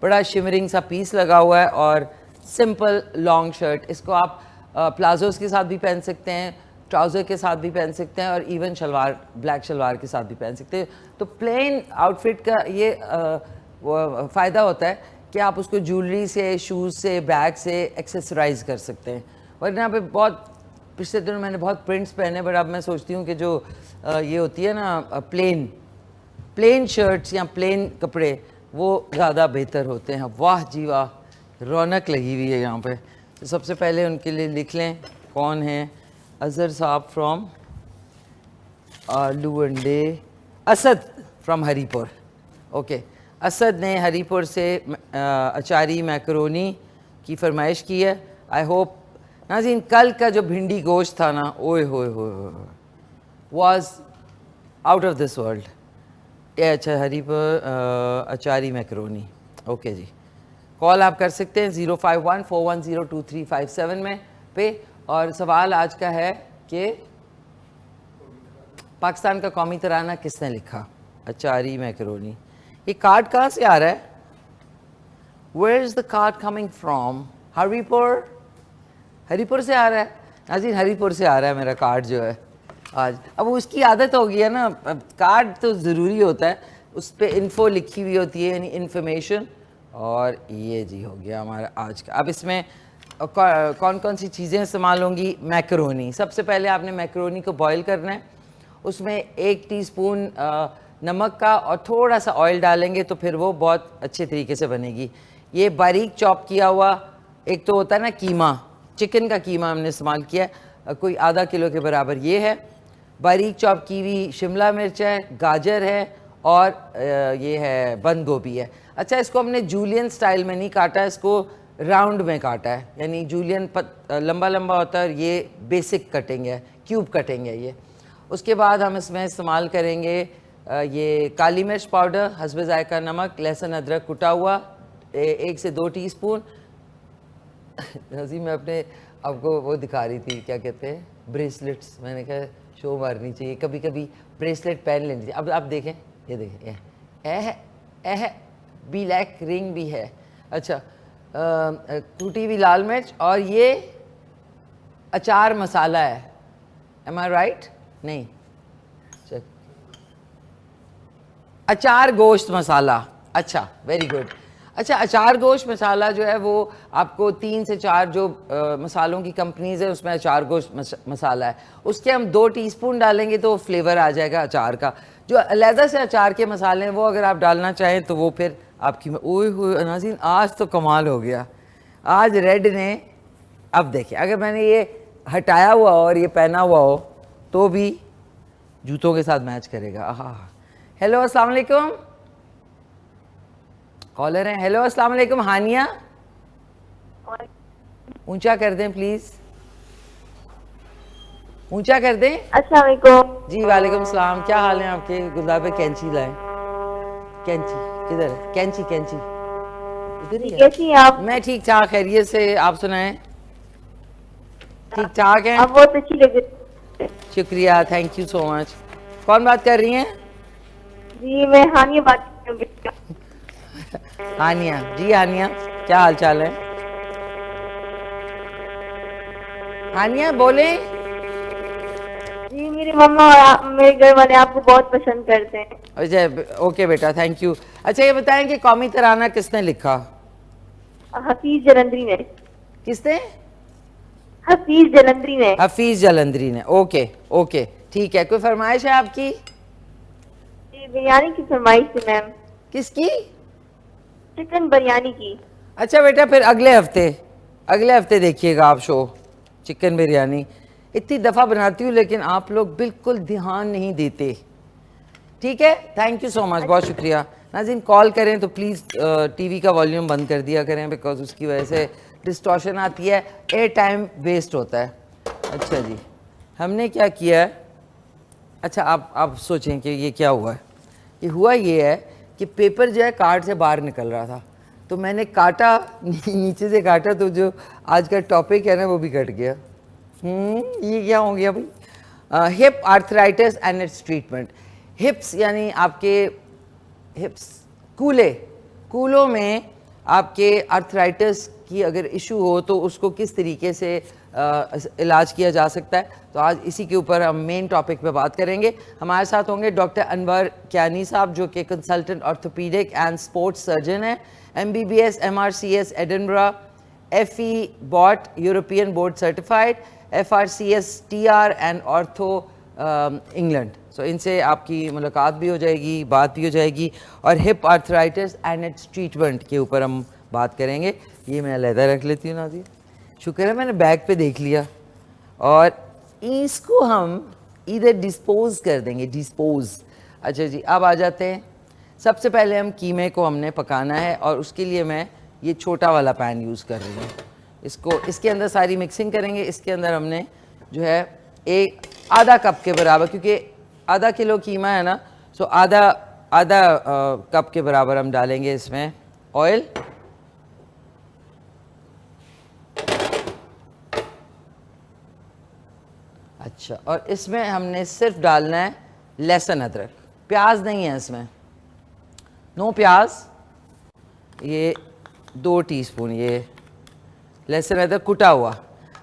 بڑا شمرنگ سا پیس لگا ہوا ہے اور سمپل لانگ شرٹ. اس کو آپ پلازوز کے ساتھ بھی پہن سکتے ہیں, ٹراؤزر کے ساتھ بھی پہن سکتے ہیں, اور ایون شلوار, بلیک شلوار کے ساتھ بھی پہن سکتے ہیں. تو پلین آؤٹ فٹ کا یہ فائدہ ہوتا ہے کہ آپ اس کو جولری سے, شوز سے, بیگ سے ایکسیسرائز کر سکتے ہیں. ورنہ یہاں پہ بہت پچھلے دنوں میں نے بہت پرنٹس پہنے, بٹ اب میں سوچتی ہوں کہ جو یہ ہوتی ہے نا پلین شرٹس یا پلین کپڑے, وہ زیادہ بہتر ہوتے ہیں. واہ جی واہ, رونق لگی ہوئی ہے یہاں پہ. تو سب سے پہلے ان کے لیے لکھ لیں کون ہیں. اظہر صاحب فرام لونڈے, اسد فرام ہری پور. اوکے, اسد نے ہری پور سے اچاری میکرونی کی فرمائش کی ہے. آئی ہوپ ناظرین کل کا جو بھنڈی گوشت تھا نا, اوئے ہوئے ہوئے was out of this world. اچھا, ہری پور اچاری میکرونی. اوکے جی, کال آپ کر سکتے ہیں 051-410-2357 میں پہ. اور سوال آج کا ہے کہ پاکستان کا قومی ترانہ کس نے لکھا؟ اچاری میکرونی. یہ کارڈ کہاں سے آ رہا ہے؟ Where is the card coming from? Haripur, ہری پور سے آ رہا ہے ناظرین, ہری پور سے آ رہا ہے میرا کارڈ جو ہے آج. اب اس کی عادت ہو گئی ہے نا, کارڈ تو ضروری ہوتا ہے, اس پہ انفو لکھی ہوئی ہوتی ہے, یعنی انفارمیشن. اور یہ جی ہو گیا ہمارا آج کا. اب اس میں کون کون سی چیزیں استعمال ہوں گی؟ میکرونی. سب سے پہلے آپ نے میکرونی کو بوائل کرنا ہے, اس میں 1 ٹی اسپون نمک کا اور تھوڑا سا آئل ڈالیں گے تو پھر وہ بہت اچھے طریقے سے بنے گی. یہ باریک چاپ کیا ہوا, ایک تو ہوتا ہے نا قیمہ, چکن کا قیمہ ہم نے استعمال کیا ہے, کوئی آدھا کلو کے برابر یہ ہے. باریک چاپ کی ہوئی شملہ مرچ ہے, گاجر ہے, اور یہ ہے بند گوبھی ہے. اچھا, اس کو ہم نے جولین سٹائل میں نہیں کاٹا, اس کو راؤنڈ میں کاٹا ہے, یعنی جولین لمبا لمبا ہوتا ہے, اور یہ بیسک کٹنگ ہے, کیوب کٹنگ ہے یہ. اس کے بعد ہم اس میں استعمال کریں گے یہ کالی مرچ پاؤڈر, حسب ذائقہ نمک, لہسن ادرک کٹا ہوا 1 سے 2 ٹی اسپون. میں اپنے آپ کو وہ دکھا رہی تھی, کیا کہتے ہیں, بریسلیٹس. میں نے کہا شو مارنی چاہیے, کبھی کبھی بریسلیٹ پہن لینی چاہیے. اب آپ دیکھیں, یہ دیکھیں, بلیک رنگ بھی ہے. اچھا, ٹوٹی ہوئی لال مرچ, اور یہ اچار مسالہ ہے. ایم آئی رائٹ؟ نہیں, اچار گوشت مسالہ. اچھا, ویری گڈ. اچھا, اچار گوشت مسالہ جو ہے وہ آپ کو 3 سے 4 جو مسالوں کی کمپنیز ہیں اس میں اچار گوشت مسالہ ہے, اس کے ہم 2 ٹی اسپون ڈالیں گے تو فلیور آ جائے گا اچار کا. جو علیحدہ سے اچار کے مسالے ہیں وہ اگر آپ ڈالنا چاہیں تو وہ پھر آپ کی. اوئے ہوئے ناظرین, آج تو کمال ہو گیا. آج ریڈ نے, اب دیکھیں اگر میں نے یہ ہٹایا ہوا اور یہ پہنا ہوا ہو تو بھی جوتوں کے ساتھ میچ کرے گا. آہا. ہیلو, السلام علیکم. کالر ہیں. ہیلو, السلام علیکم. ہانیہ, اونچا کر دیں پلیز, اونچا کر دیں. السلام علیکم. جی وعلیکم السلام. کیا حال ہیں آپ کے؟ گلاب پہ کینچی لائیں. کینچی کدھر ہے؟ کینچی ادھر ہی ہے. کیسی ہیں آپ؟ میں ٹھیک ٹھاک, خیریت سے. آپ سنائیں, ٹھیک ٹھاک ہیں؟ آپ بہت اچھی لگ رہی. شکریہ, تھینک یو سو مچ. کون بات کر رہی ہیں؟ جی میں ہانیہ بات کر رہی ہوں. ہانیہ جی, ہانیہ کیا حال چال ہے؟ ہانیہ بولیں. جی میری مما اور میرے گھر والے آپ کو بہت پسند کرتے ہیں. اچھا, اوکے بیٹا, تھینک یو. اچھا یہ بتائیں کہ قومی ترانہ کس نے لکھا؟ حفیظ جلندری نے. کس نے؟ حفیظ جلندری نے. حفیظ جلندری نے. اوکے اوکے, ٹھیک ہے. کوئی فرمائش ہے آپ کی؟ جی بریانی کی فرمائش تھی میم. کس کی؟ چکن بریانی کی. اچھا بیٹا, پھر اگلے ہفتے دیکھیے گا آپ شو چکن بریانی. اتنی دفعہ بناتی ہوں لیکن آپ لوگ بالکل دھیان نہیں دیتے. ٹھیک ہے, تھینک یو سو مچ, بہت شکریہ. ناظرین کال کریں تو پلیز ٹی وی کا والیوم بند کر دیا کریں, بیکاز اس کی وجہ سے ڈسٹورشن آتی ہے, ایئر ٹائم ویسٹ ہوتا ہے. اچھا جی, ہم نے کیا کیا ہے. اچھا آپ سوچیں کہ یہ کیا ہوا ہے. یہ ہوا یہ ہے کہ پیپر جو ہے کارڈ سے باہر نکل رہا تھا, تو میں نے کاٹا, نیچے سے کاٹا, تو جو آج کا ٹاپک ہے نا وہ بھی کٹ گیا. یہ کیا ہو گیا بھائی؟ Hip arthritis and its treatment. Hips یعنی آپ کے ہپس, کولوں میں آپ کے آرتھرائٹس کی اگر ایشو ہو تو اس کو کس طریقے سے علاج کیا جا سکتا ہے. تو آج اسی کے اوپر ہم مین ٹاپک پہ بات کریں گے. ہمارے ساتھ ہوں گے ڈاکٹر انور کیانی صاحب جو کہ consultant orthopaedic and sports surgeon ہیں, MBBS MRCS Edinburgh, FE both European board certified, FRCS TR and ortho England. So ان سے آپ کی ملاقات بھی ہو جائے گی, بات بھی ہو جائے گی, اور hip arthritis and its treatment کے اوپر ہم بات کریں گے. یہ میں علیحدہ رکھ لیتی ہوں نازی, شکر ہے میں نے بیگ پہ دیکھ لیا. اور اس کو ہم ادھر ڈسپوز کر دیں گے, ڈسپوز. اچھا جی, اب آ جاتے ہیں. سب سے پہلے ہم قیمے کو ہم نے پکانا ہے, اور اس کے لیے میں یہ چھوٹا والا پین یوز کر رہی ہوں. اس کے اندر ساری مکسنگ کریں گے. اس کے اندر ہم نے جو ہے ایک آدھا کپ کے برابر, کیونکہ آدھا کلو قیمہ ہے نا, سو آدھا کپ کے برابر ہم ڈالیں گے اس میں آئل. اچھا, اور اس میں ہم نے صرف ڈالنا ہے لہسن ادرک, پیاز نہیں ہے اس میں, نو پیاز. یہ 2 ٹی اسپون یہ لہسن ادرک کٹا ہوا.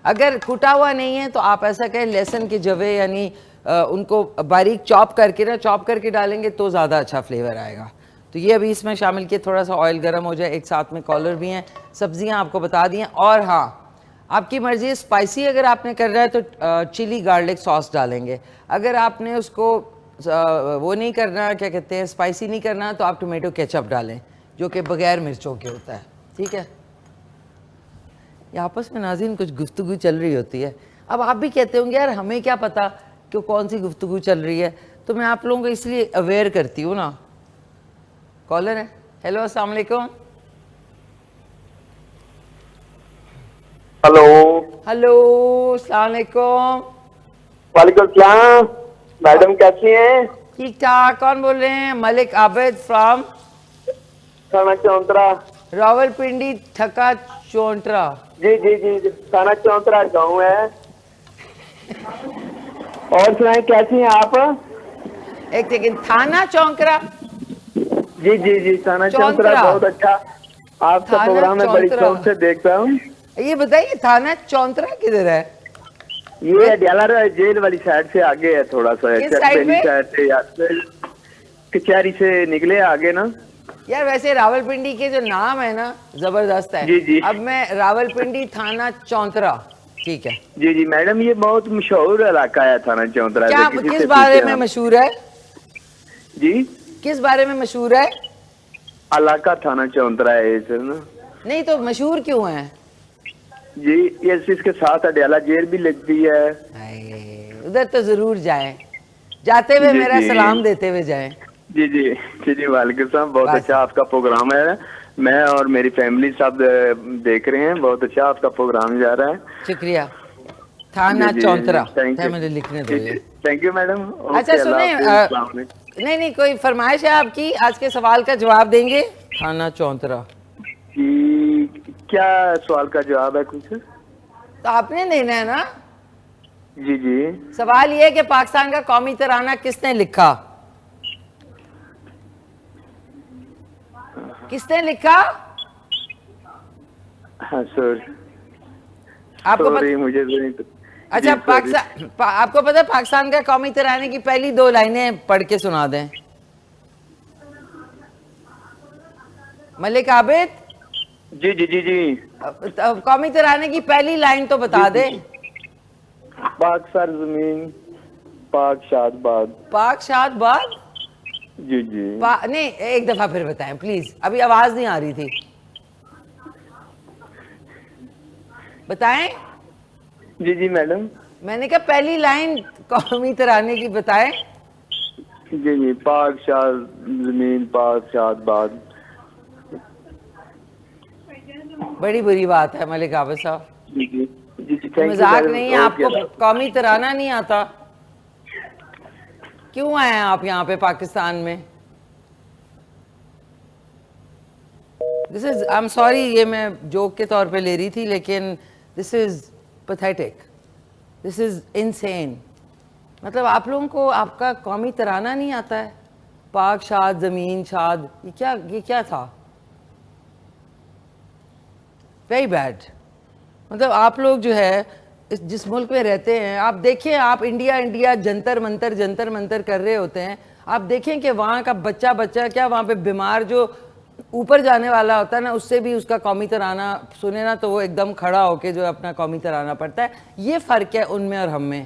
اگر کٹا ہوا نہیں ہے تو آپ ایسا کہیں لہسن کے جوے یعنی ان کو باریک چاپ کر کے ڈالیں گے تو زیادہ اچھا فلیور آئے گا. تو یہ ابھی اس میں شامل کیے, تھوڑا سا آئل گرم ہو جائے, ایک ساتھ میں کالر بھی ہیں, سبزیاں آپ کو بتا دی ہیں. اور ہاں, آپ کی مرضی ہے, اسپائسی اگر آپ نے کرنا ہے تو چلی گارلک ساس ڈالیں گے. اگر آپ نے اس کو وہ نہیں کرنا, کیا کہتے ہیں, اسپائسی نہیں کرنا, تو آپ ٹومیٹو کیچپ ڈالیں جو کہ بغیر مرچوں کے ہوتا ہے. ٹھیک ہے, یہ آپس میں ناظرین کچھ گفتگو چل رہی ہوتی ہے. اب آپ بھی کہتے ہوں گے یار ہمیں کیا پتا کہ کون سی گفتگو چل رہی ہے, تو میں آپ لوگوں کو اس لیے اویئر کرتی ہوں نا. کالر ہے, ہیلو السلام علیکم. ہلو ہلو السلام علیکم. وعلیکم السلام. میڈم کیسی ہیں؟ ٹھیک ٹھاک. کون بول رہے ہیں؟ ملک عابد فرام تھانہ چونترا. راول پنڈی ٹھکا چونٹرا. جی جی جی جی, تھانہ چونترا گاؤں ہے. اور سنائیں کیسی ہیں آپ؟ ایک سیکنڈ, تھانہ چونکرا. جی جی جی, تھانہ چونترا چونترا, بہت اچھا آپ کا تھانہ پروگرام میں بڑی چونترا. شوق سے دیکھتا ہوں. یہ بتائیے تھانہ چونترا کدھر ہے؟ یہ اڈیالہ جیل والی سائڈ سے آگے ہے, تھوڑا سا کس چک سائڈ بیلی پہ؟ سائڈ سے, یا کچہری سے نکلے آگے نا. یار ویسے راول پنڈی کے جو نام ہے نا زبردست ہے. جی جی اب میں راول پنڈی تھانہ چونترا. ٹھیک ہے. جی جی میڈم, یہ بہت مشہور علاقہ ہے تھانہ چونترا. کیا کسی کس سے بارے پوچھیں میں آپ. مشہور ہے؟ جی, کس بارے میں مشہور ہے؟ علاقہ تھانہ چونترا ہے سر نا. نہیں تو مشہور کیوں ہے؟ جی, اس کے ساتھ اڈیالہ جیل بھی لگتی ہے. ادھر تو ضرور جائیں, جاتے ہوئے جی میرا جی سلام دیتے ہوئے جائیں. جی جی جی جی, وعلیکم السلام. بہت بس اچھا آپ کا پروگرام ہے. میں اور میری فیملی سب دیکھ رہے ہیں. بہت اچھا آپ کا پروگرام جا رہا ہے. شکریہ. تھانہ جی جی چونترا, تھینک یو. مجھے لکھنے دو جی یہ. جی تھینک یو میڈم. اچھا اوکے, اللہ سنیں, حافظ. السلام علیکم. نہیں کوئی فرمائش ہے آپ کی, آج کے سوال کا جواب دیں گے. تھانہ چونترا جی, کیا سوال کا جواب ہے کچھ؟ تو آپ نے دینا ہے نا. جی جی, سوال یہ ہے کہ پاکستان کا قومی ترانہ کس نے لکھا؟ کس نے لکھا؟ ہاں سر, آپ کو سوری مجھے نہیں. اچھا, پاکستان آپ کو پتا پاکستان کا قومی ترانے کی پہلی 2 لائنیں پڑھ کے سنا دیں. ملک عابد, جی جی جی جی, قومی ترانے کی پہلی لائن تو بتا دیں. پاک سر زمین پاک شاد باد. پاک شاد باد. جی جی, نہیں, ایک دفعہ پھر بتائیں پلیز, ابھی آواز نہیں آ رہی تھی. بتائیں. جی جی میڈم. میں نے کہا پہلی لائن قومی ترانے کی بتائیں. جی جی, پاک شاد زمین پاک شاد باد. بڑی بری بات ہے ملک عابد صاحب, جی جی جی جی, تھینک یو مذاق میڈم. نہیں ہے. آپ اوکے, کو اللہ حافظ. قومی ترانہ نہیں آتا, کیوں آئے ہیں آپ یہاں پہ پاکستان میں؟ دس از, آئی ایم سوری, یہ میں جوک کے طور پہ لے رہی تھی, لیکن دس از پیتھیٹک, دس از انسین. مطلب آپ لوگوں کو آپ کا قومی ترانہ نہیں آتا ہے؟ پاک شاد زمین شاد, یہ کیا تھا؟ Very bad. مطلب آپ لوگ جو ہے جس ملک میں رہتے ہیں, آپ دیکھیں, آپ انڈیا جنتر منتر کر رہے ہوتے ہیں, آپ دیکھیں کہ وہاں کا بچہ کیا وہاں پہ بیمار جو اوپر جانے والا ہوتا ہے نا, اس سے بھی اس کا قومی ترانہ سنے نا تو وہ ایک دم کھڑا ہو کے جو اپنا قومی ترانہ پڑھتا ہے. یہ فرق ہے ان میں اور ہم میں.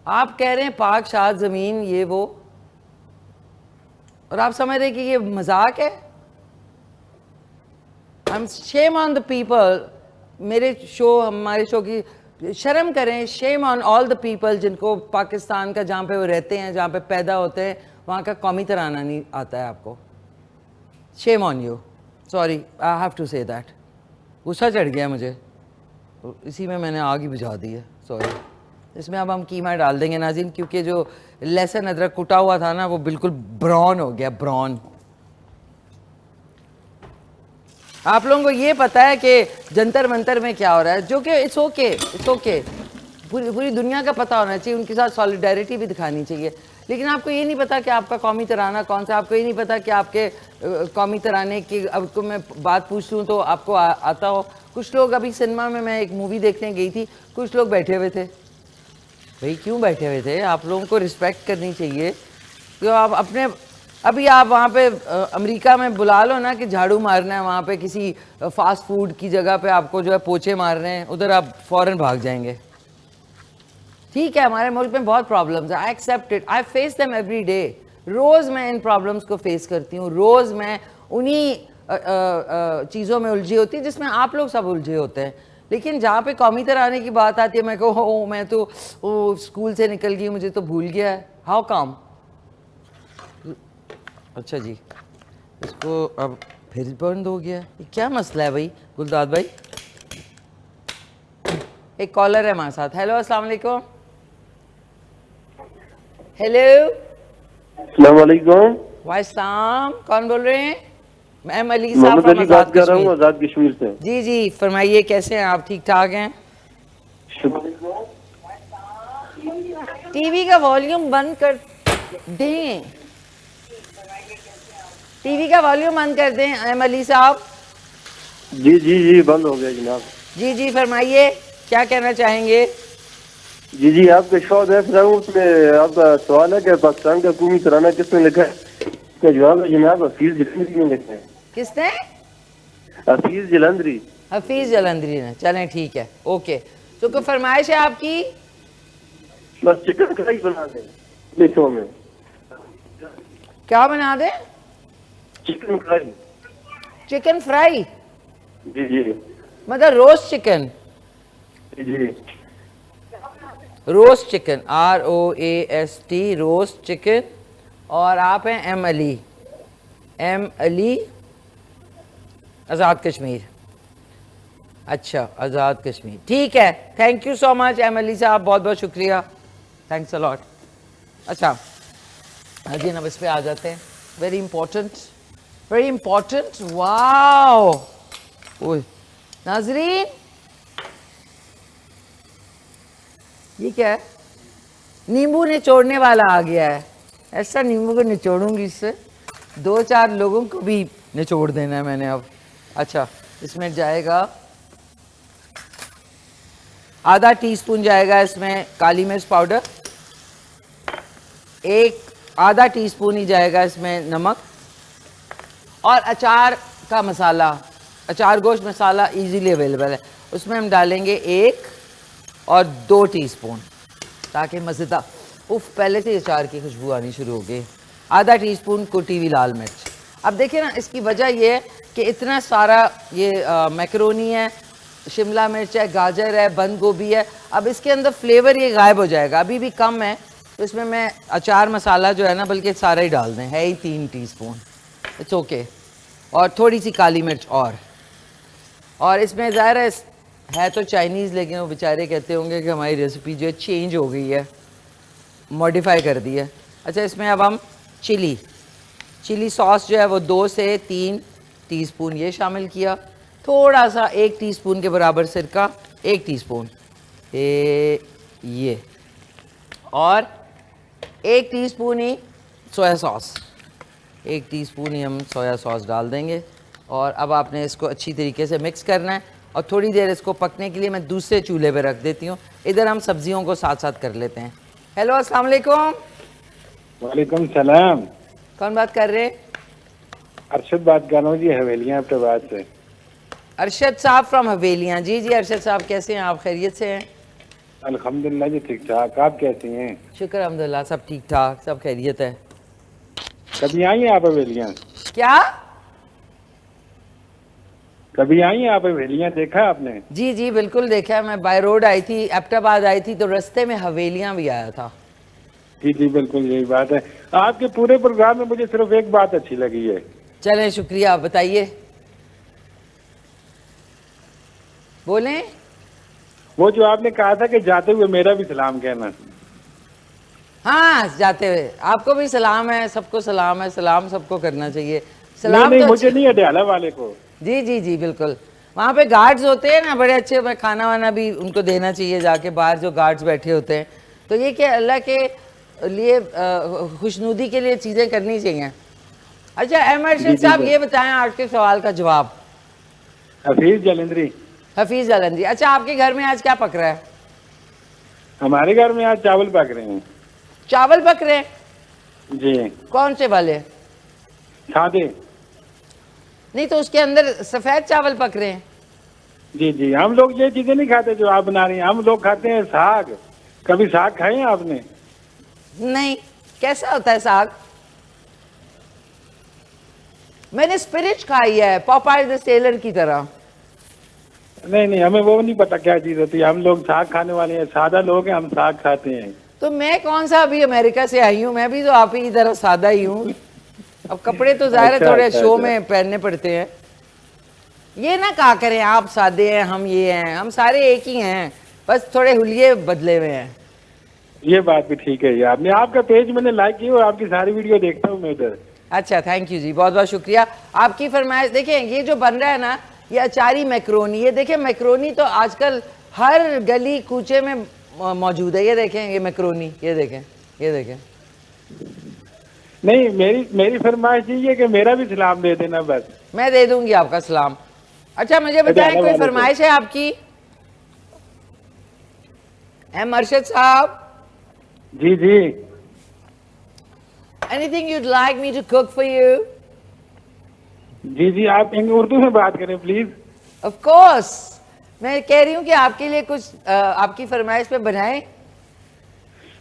آپ کہہ رہے ہیں پاک شاد زمین یہ وہ, اور آپ سمجھ رہے ہیں کہ یہ مذاق ہے. شیم آن دا پیپل. میرے شو, ہمارے شو کی شرم کریں. شیم آن آل دا پیپل جن کو پاکستان کا, جہاں پہ وہ رہتے ہیں, جہاں پہ پیدا ہوتے ہیں, وہاں کا قومی ترانہ نہیں آتا ہے آپ کو. Shame on you. Sorry, I have to say that. غصہ چڑھ گیا مجھے, اسی میں نے آگ ہی بجھا دی ہے. سوری. اس میں اب ہم قیمہ ڈال دیں گے ناظرین, کیونکہ جو لہسن ادرک کٹا ہوا تھا نا وہ بالکل براؤن ہو گیا, براؤن. آپ لوگوں کو یہ پتا ہے کہ جنتر منتر میں کیا ہو رہا ہے, جو کہ اٹس اوکے, پوری دنیا کا پتہ ہونا چاہیے, ان کے ساتھ سالیڈیرٹی بھی دکھانی چاہیے. لیکن آپ کو یہ نہیں پتا کہ آپ کا قومی ترانہ کون سا, آپ کو یہ نہیں پتا کہ آپ کے قومی ترانے کی, اب کو میں بات پوچھ لوں تو آپ کو آتا ہو. کچھ لوگ ابھی سنیما میں ایک مووی دیکھنے گئی تھی, کچھ لوگ بیٹھے ہوئے تھے. بھئی کیوں بیٹھے ہوئے تھے؟ آپ لوگوں کو رسپیکٹ کرنی چاہیے. کہ آپ اپنے, ابھی آپ وہاں پہ امریکہ میں بلا لو نا کہ جھاڑو مارنا ہے وہاں پہ کسی فاسٹ فوڈ کی جگہ پہ, آپ کو جو ہے پوچھے مارنے ہیں, ادھر آپ فوراً بھاگ جائیں گے. ٹھیک ہے, ہمارے ملک میں بہت پرابلمز ہیں, I accept it, I face them every day. روز میں ان پرابلمس کو فیس کرتی ہوں, روز میں انہی چیزوں میں الجھی ہوتی جس میں آپ لوگ سب الجھے ہوتے ہیں. لیکن جہاں پہ قومی ترانے کی بات آتی ہے, میں کہوں میں تو اسکول سے نکل گئی, مجھے تو بھول گیا ہے. ہاؤ کام؟ اچھا جی, اس کو اب پھر بند ہو گیا, یہ کیا مسئلہ ہے بھائی گلداد بھائی؟ ایک کالر ہے ہمارے ساتھ. ہیلو, السلام علیکم. ہیلو, السلام علیکم. وعلیکم السلام. کون بول رہے ہیں؟ میں ایم علی صاحب محمد علی بات کر رہا ہوں, آزاد کشمیر سے. جی جی فرمائیے, کیسے ہیں آپ؟ ٹھیک ٹھاک ہیں؟ ٹی وی کا والیوم بند کر دیں, ٹی وی کا والیوم بند کر دیں ایم علی صاحب. جی بند ہو گیا جناب. جی فرمائیے, کیا کہنا چاہیں گے؟ جی آپ کے شو دیکھ رہا ہوں, اس میں آپ کا سوال ہے کہ پاکستان کا قومی ترانہ کس نے لکھا ہے. اس کا جواب ہے جناب حفیظ جلندری نے لکھا ہے. کس نے؟ حفیظ جلندری. حفیظ جلندری نے. چلیں ٹھیک ہے, اوکے. تو کوئی فرمائش ہے آپ کی؟ بس چکن کڑھائی بنا دیں شو میں. کیا بنا دیں؟ چکن کڑھائی. Chicken fry? جی مطلب روسٹ چکن؟ جی roast chicken, ROAST, roast chicken. اور آپ ہیں ایم علی آزاد کشمیر. اچھا, آزاد کشمیر, ٹھیک ہے. Thank you so much M Ali صاحب, بہت بہت شکریہ, تھینکس الاٹ. اچھا جی, اب اس پہ آ جاتے ہیں. Very important. واو ناظرین, یہ کیا ہے؟ نیمبو نچوڑنے والا آ گیا ہے. ایسا نیمبو کو نچوڑوں گی, اس سے 2-4 لوگوں کو بھی نچوڑ دینا ہے میں نے اب. اچھا, اس میں جائے گا آدھا ٹی اسپون جائے گا اس میں کالی مرچ پاؤڈر, آدھا ٹی اسپون ہی جائے گا اس میں نمک, اور اچار کا مسالہ, اچار گوشت مسالہ ایزیلی اویلیبل ہے, اس میں ہم ڈالیں گے 1 اور 2 ٹی اسپون, تاکہ مزیدار. پہلے سے اچار کی خوشبو آنی شروع ہو گئی. آدھا ٹی اسپون کٹی ہوئی لال مرچ. اب دیکھیں نا, اس کی وجہ یہ ہے کہ اتنا سارا یہ میکرونی ہے, شملہ مرچ ہے, گاجر ہے, بند گوبھی ہے. اب اس کے اندر فلیور یہ غائب ہو جائے گا, ابھی بھی کم ہے, تو اس میں اچار مسالہ جو ہے نا بلکہ سارا ہی ڈال دیں, ہے ہی 3 ٹی اسپون, اٹس اوکے. اور تھوڑی سی کالی مرچ, اور اس میں ظاہر ہے تو چائنیز, لیکن وہ بیچارے کہتے ہوں گے کہ ہماری ریسیپی جو ہے چینج ہو گئی ہے, موڈیفائی کر دی ہے. اچھا, اس میں اب ہم چلی ساس جو ہے وہ 2 سے 3 ٹی اسپون یہ شامل کیا. تھوڑا سا 1 ٹی اسپون کے برابر سرکہ, 1 ٹی اسپون یہ, اور 1 ٹی اسپون ہی سویا ساس, 1 ٹی اسپون ہی ہم سویا ساس ڈال دیں گے. اور اب آپ نے اس کو اچھی طریقے سے مکس کرنا ہے, اور تھوڑی دیر اس کو پکنے کے لیے میں دوسرے چولہے پہ رکھ دیتی ہوں. ادھر ہم سبزیوں کو ساتھ ساتھ کر لیتے ہیں. ہیلو السلام علیکم. وعلیکم السلام. کون بات کر رہے ہیں؟ ارشد بات کر رہا ہوں جی، حویلیاں آباد سے. ارشد صاحب فرام حویلیاں. جی جی ارشد صاحب کیسے ہیں آپ؟ خیریت سے ہیں؟ الحمدللہ جی ٹھیک ٹھاک. آپ کیسی ہیں؟ شکر الحمدللہ سب ٹھیک ٹھاک، سب خیریت ہے. کبھی آئی ہیں آپ حویلیاں؟ کیا؟ کبھی آئی ہیں آپ حویلیاں؟ دیکھا آپ نے؟ جی جی بالکل دیکھا ہے. میں بائی روڈ آئی تھی، ایبٹ آباد آئی تھی تو رستے میں حویلیاں بھی آیا تھا. جی جی بالکل یہی بات ہے. آپ کے پورے پروگرام میں مجھے صرف ایک بات اچھی لگی ہے. چلیں شکریہ، آپ بتائیے. بولیں. وہ جو آپ نے کہا تھا کہ جاتے ہوئے میرا بھی سلام کہنا. ہاں جاتے ہوئے آپ کو بھی سلام ہے، سب کو سلام ہے. سلام سب کو کرنا چاہیے. نہیں سلام نہیں تو مجھے نہیں، اڈیالہ والے کو. جی جی جی بالکل. وہاں پہ گارڈز ہوتے ہیں نا بڑے اچھے، میں کھانا وانا بھی ان کو دینا چاہیے جا کے، باہر جو گارڈز بیٹھے ہوتے ہیں. تو یہ کہ اللہ کے لیے خوشنودی کے لیے چیزیں کرنی چاہیے. اچھا ایم جی ارشد جی صاحب یہ بتائیں آج کے سوال کا جواب. حفیظ جلندری. حفیظ جلندری. اچھا آپ کے گھر میں آج کیا پک رہا ہے؟ ہمارے گھر میں آج چاول پک رہے ہیں. چاول پک رہے ہیں؟ جی. کون سے والے؟ سادے. نہیں تو اس کے اندر سفید چاول پک رہے ہیں. جی جی ہم لوگ یہ چیزیں نہیں کھاتے جو آپ بنا رہی ہیں. ہم لوگ کھاتے ہیں ساگ. کبھی ساگ کھائے ہیں آپ نے؟ نہیں. کیسا ہوتا ہے ساگ؟ میں نے اسپرچ کھائی ہے پاپائی دی سیلر کی طرح. نہیں نہیں ہمیں وہ نہیں پتا کیا چیز ہوتی ہے. ہم لوگ ساگ کھانے والے ہیں، سادہ لوگ ہیں، ہم ساگ کھاتے ہیں. تو میں کون سا ابھی امریکہ سے آئی ہوں، میں بھی تو آپ ہی کی طرح سادہ ہی ہوں. اب کپڑے تو ظاہر ہے اچھا تھوڑے اچھا شو اچھا. میں پہننے پڑتے ہیں. یہ نہ کہا کریں آپ سادے ہیں ہم یہ ہیں، ہم سارے ایک ہی ہیں، بس تھوڑے حلیے بدلے ہوئے ہیں. یہ بات بھی ٹھیک ہے. یہ آپ کا پیج میں نے لائک کی اور آپ کی ساری ویڈیو دیکھتا ہوں میں ادھر. اچھا تھینک یو جی، بہت بہت شکریہ. آپ کی فرمائش. دیکھیں یہ جو بن رہا ہے نا یہ اچاری میکرونی. یہ دیکھیں میکرونی تو آج کل ہر گلی کوچے میں موجود ہے. یہ دیکھیں یہ میکرونی، یہ دیکھیں یہ دیکھیں. نہیں میری فرمائش یہی ہے کہ میرا بھی سلام دے دینا بس. میں دے دوں گی آپ کا سلام. اچھا مجھے بتائیں کوئی فرمائش ہے آپ کی؟ ایم ارشد صاحب. جی جی. Anything you'd like me to cook for you? جی جی آپ اردو میں بات کریں پلیز. Of course. میں کہہ رہی ہوں کہ آپ کے لیے کچھ آپ کی فرمائش پہ بنائیں.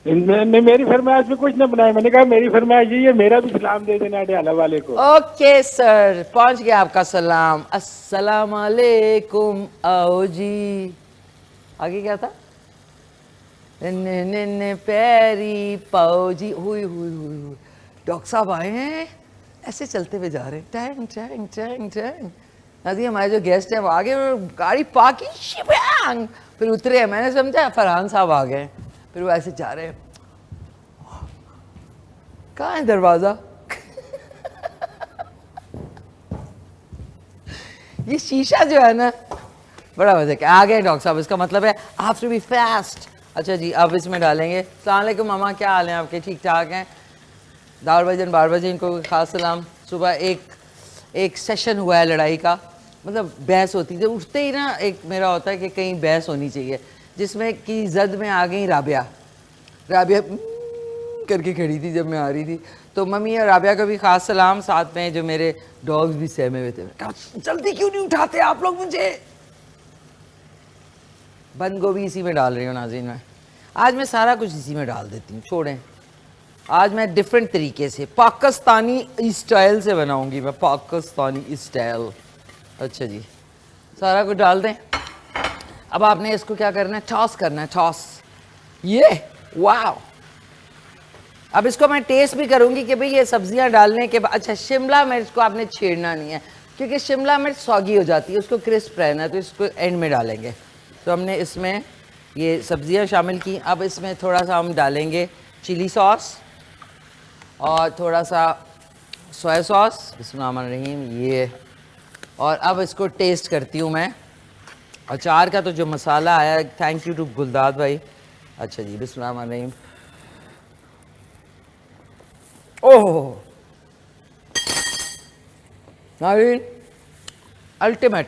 میری فرمائش میں کچھ نہ بنائے. میں نے کہا میری فرمائش یہی ہے میرا بھی سلام دے دینا اڈیالہ والے کو. اوکے سر پہنچ گیا آپ کا سلام. السلام علیکم. آؤ جی. آگے کیا تھا؟ پیری پاؤ جی. ہوئی ہوئی ہوئی. ڈاکٹر صاحب آئے ہیں، ایسے چلتے ہوئے جا رہے ہیں. ٹینگ ٹینگ ٹینگ ٹینگ. نازی ہمارے جو گیسٹ ہیں وہ آگے گاڑی پاکی شبانگ پھر اترے ہیں. میں نے سمجھا فرحان صاحب آ گئے. پھر وہ ایسے جا رہے ہیں. کہاں ہے دروازہ؟ یہ شیشہ جو ہے نا بڑا مزے کا. آ گئے ڈاکٹر صاحب. اس کا مطلب ہے آپ ٹو بی فاسٹ. اچھا جی اب اس میں ڈالیں گے. السلام علیکم ماما، کیا حال ہیں آپ کے؟ ٹھیک ٹھاک ہیں؟ داور بھجن بار بجے ان کو خاص سلام. صبح ایک سیشن ہوا ہے لڑائی کا، مطلب بحث ہوتی ہے اٹھتے ہی نا. ایک میرا ہوتا ہے کہ کہیں بحث ہونی چاہیے، جس میں کی زد میں آ گئی رابعہ کر کے کھڑی تھی جب میں آ رہی تھی. تو ممی اور رابعہ کو بھی خاص سلام. ساتھ میں جو میرے ڈاگز بھی سہمے ہوئے تھے. جلدی کیوں نہیں اٹھاتے آپ لوگ مجھے؟ بند گوبھی اسی میں ڈال رہی ہوں ناظرین. میں آج میں سارا کچھ اسی میں ڈال دیتی ہوں. چھوڑیں آج میں ڈیفرنٹ طریقے سے پاکستانی اسٹائل سے بناؤں گی. میں پاکستانی اسٹائل. اچھا جی سارا کچھ ڈال دیں. اب آپ نے اس کو کیا کرنا ہے؟ ٹاس کرنا ہے. ٹاس. یہ واو. اب اس کو میں ٹیسٹ بھی کروں گی کہ بھئی یہ سبزیاں ڈالنے کے بعد. اچھا شملہ مرچ کو آپ نے چھیڑنا نہیں ہے کیونکہ شملہ مرچ سوگی ہو جاتی ہے، اس کو کرسپ رہنا ہے، تو اس کو اینڈ میں ڈالیں گے. تو ہم نے اس میں یہ سبزیاں شامل کی. اب اس میں تھوڑا سا ہم ڈالیں گے چلی ساس اور تھوڑا سا سویا ساس. بسم اللہ الرحمن الرحیم. یہ اور اب اس کو ٹیسٹ کرتی ہوں میں. اچار کا تو جو مسالہ آیا ہے، تھینک یو ٹو گلداد بھائی. اچھا جی بسم اللہ الرحمن الرحیم. اوہ ناظرین الٹیمیٹ.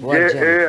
WARJLE।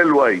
LY।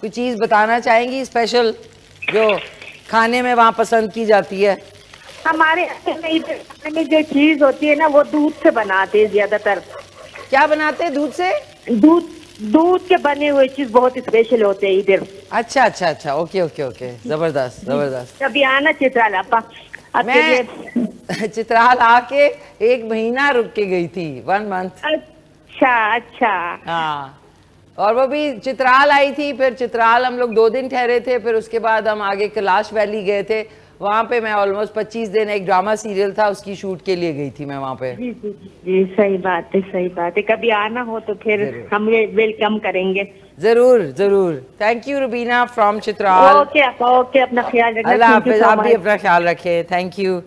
کوئی چیز بتانا چاہیں گی اسپیشل جو کھانے میں وہاں پسند کی جاتی ہے؟ ہمارے ادھر میں جو چیز ہوتی ہے نا وہ دودھ سے بناتے ہیں زیادہ تر. کیا بناتے ہیں دودھ سے؟ دودھ کے بنے ہوئے چیز بہت اسپیشل ہوتے ہیں ادھر. اچھا اچھا اچھا، اوکے اوکے اوکے، زبردست زبردست. کبھی آنا چترال آپا. میں چترال آ کے 1 مہینہ رک کے گئی تھی، 1 month. اچھا اچھا. ہاں، اور وہ بھی چترال آئی تھی، پھر چترال ہم لوگ 2 دن ٹھہرے تھے، پھر اس کے بعد ہم آگے کیلاش ویلی گئے تھے. وہاں پہ میں آلموسٹ 25 دن ایک ڈرامہ سیریل تھا اس کی شوٹ کے لیے گئی تھی میں وہاں پہ. جی جی جی، صحیح بات ہے صحیح بات ہے. کبھی آنا ہو تو پھر ہم ویلکم کریں گے. ضرور ضرور. Thank you Rubina from Chitral. Okay okay, اپنا خیال رکھنا. اللہ حافظ. آپ بھی اپنا خیال رکھیں. Thank you.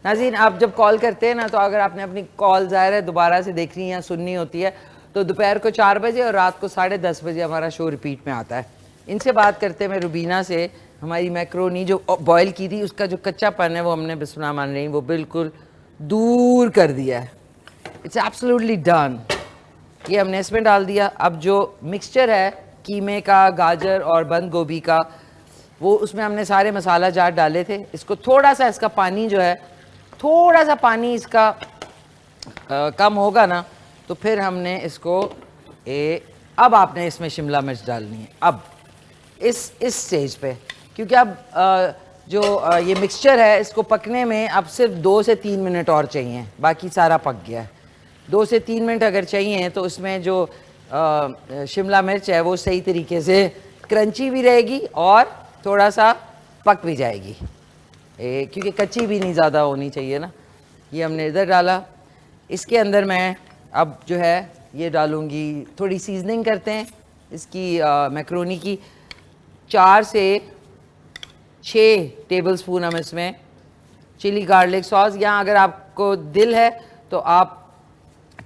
ناظرین، آپ جب کال کرتے ہیں نا تو اگر آپ نے اپنی کال ظاہر ہے دوبارہ سے دیکھنی ہے یا سننی ہوتی ہے تو دوپہر کو 4 بجے اور رات کو 10:30 بجے ہمارا شو ریپیٹ میں آتا ہے. ان سے بات کرتے میں روبینہ سے ہماری میکرونی جو بوائل کی تھی اس کا جو کچا پن ہے وہ ہم نے بسم اللہ الرحمن الرحیم وہ بالکل دور کر دیا ہے. It's absolutely done. یہ ہم نے اس میں ڈال دیا. اب جو مکسچر ہے قیمے کا، گاجر اور بند گوبھی کا، وہ اس میں ہم نے سارے مسالہ جات ڈالے تھے. اس کو تھوڑا سا اس کا پانی جو ہے، تھوڑا سا پانی اس کا کم ہوگا نا تو پھر ہم نے اس کو اب آپ نے اس میں شملہ مرچ ڈالنی ہے اب اس سٹیج پہ، کیونکہ اب جو یہ مکسچر ہے اس کو پکنے میں اب صرف 2 سے 3 منٹ اور چاہیے، باقی سارا پک گیا ہے. 2 سے 3 منٹ اگر چاہیے تو اس میں جو شملہ مرچ ہے وہ صحیح طریقے سے کرنچی بھی رہے گی اور تھوڑا سا پک بھی جائے گی، کیونکہ کچی بھی نہیں زیادہ ہونی چاہیے نا. یہ ہم نے ادھر ڈالا. اس کے اندر میں اب جو ہے یہ ڈالوں گی، تھوڑی سیزننگ کرتے ہیں اس کی میکرونی کی. 4 سے 6 ٹیبل سپون ہم اس میں چلی گارلک ساس، یا اگر آپ کو دل ہے تو آپ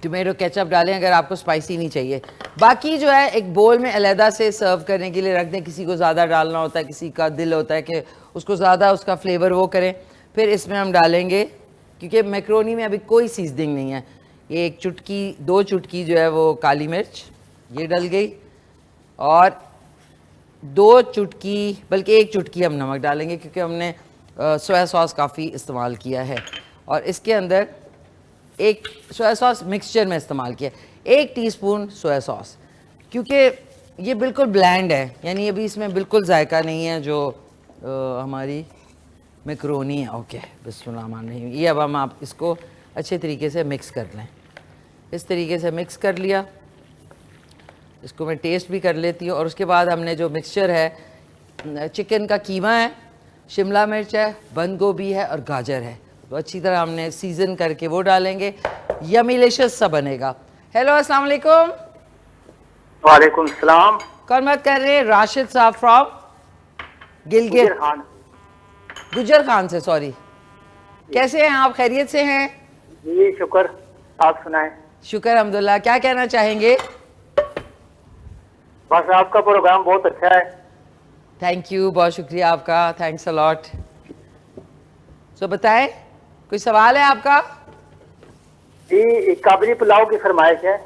ٹمیٹو کیچپ ڈالیں اگر آپ کو اسپائسی نہیں چاہیے. باقی جو ہے ایک بول میں علیحدہ سے سرو کرنے کے لیے رکھ دیں. کسی کو زیادہ ڈالنا ہوتا ہے، کسی کا دل ہوتا ہے کہ اس کو زیادہ اس کا فلیور وہ کریں. پھر اس میں ہم ڈالیں گے، کیونکہ میکرونی میں ابھی کوئی سیزننگ نہیں ہے، یہ 1 چٹکی 2 چٹکی جو ہے وہ کالی مرچ یہ ڈل گئی، اور 2 چٹکی بلکہ 1 چٹکی ہم نمک ڈالیں گے کیونکہ ہم نے سویا ساس کافی استعمال کیا ہے. اور اس کے اندر ایک سویا ساس مکسچر میں استعمال کیا، 1 ٹی اسپون سویا ساس، کیونکہ یہ بالکل بلینڈ ہے، یعنی ابھی اس میں بالکل ذائقہ نہیں ہے جو ہماری میکرونی ہے. اوکے، بسم اللہ الرحمن الرحیم. یہ اب ہم آپ اس کو اچھے طریقے سے مکس کر لیں. اس طریقے سے مکس کر لیا. اس کو میں ٹیسٹ بھی کر لیتی ہوں. اور اس کے بعد ہم نے جو مکسچر ہے، چکن کا قیمہ ہے، شملہ مرچ ہے، بند گوبھی ہے اور گاجر ہے، تو اچھی طرح ہم نے سیزن کر کے وہ ڈالیں گے. یمیلیشس سا بنے گا. ہیلو، السلام علیکم. وعلیکم السلام. کون بات کر رہے ہیں؟ راشد صاحب فرام گلگت. گجر خان سے، سوری. کیسے ہیں آپ؟ خیریت سے ہیں؟ جی شکر، آپ سنائیں. شکر الحمدللہ. کیا کہنا چاہیں گے؟ بس آپ کا پروگرام بہت اچھا ہے. تھینک یو، بہت شکریہ آپ کا، تھینکس الاٹ. سو بتائیں، کوئی سوال ہے آپ کا؟ جی، کابلی پلاؤ کی فرمائش ہے.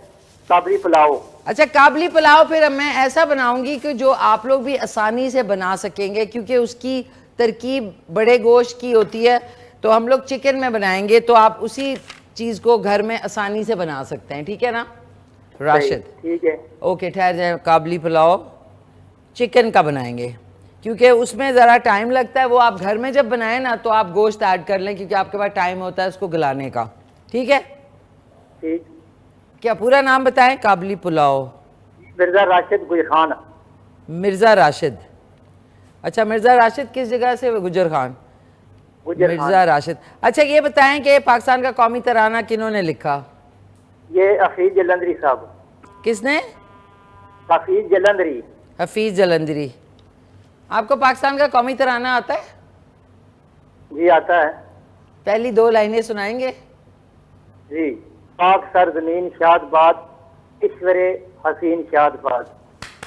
کابلی پلاؤ. اچھا، کابلی پلاؤ پھر میں ایسا بناؤں گی کہ جو آپ لوگ بھی آسانی سے بنا سکیں گے، کیونکہ اس کی ترکیب بڑے گوشت کی ہوتی ہے، تو ہم لوگ چکن میں بنائیں گے تو آپ اسی چیز کو گھر میں آسانی سے بنا سکتے ہیں. ٹھیک ہے نا راشد؟ ٹھیک ہے. اوکے، ٹھہر جائیں. کابلی پلاؤ چکن کا بنائیں گے کیونکہ اس میں ذرا ٹائم لگتا ہے. وہ آپ گھر میں جب بنائیں نا تو آپ گوشت ایڈ کر لیں کیونکہ آپ کے پاس ٹائم ہوتا ہے اس کو گلانے کا. ٹھیک ہے؟ ٹھیک. کیا پورا نام بتائیں؟ کابلی پلاؤ. مرزا راشد گجر خان. مرزا راشد. اچھا، مرزا راشد کس جگہ سے؟ گجر خان. مرزا راشد. اچھا، یہ بتائیں کہ پاکستان کا قومی ترانہ کنہوں نے لکھا؟ یہ حفیظ جلندری صاحب. کس نے؟ حفیظ جلندری. حفیظ جلندری. آپ کو پاکستان کا قومی ترانہ آتا ہے؟ جی آتا ہے. پہلی 2 لائنیں سنائیں گے؟ جی. پاک سرزمین شاد باد، ایشور حسین شاد باد،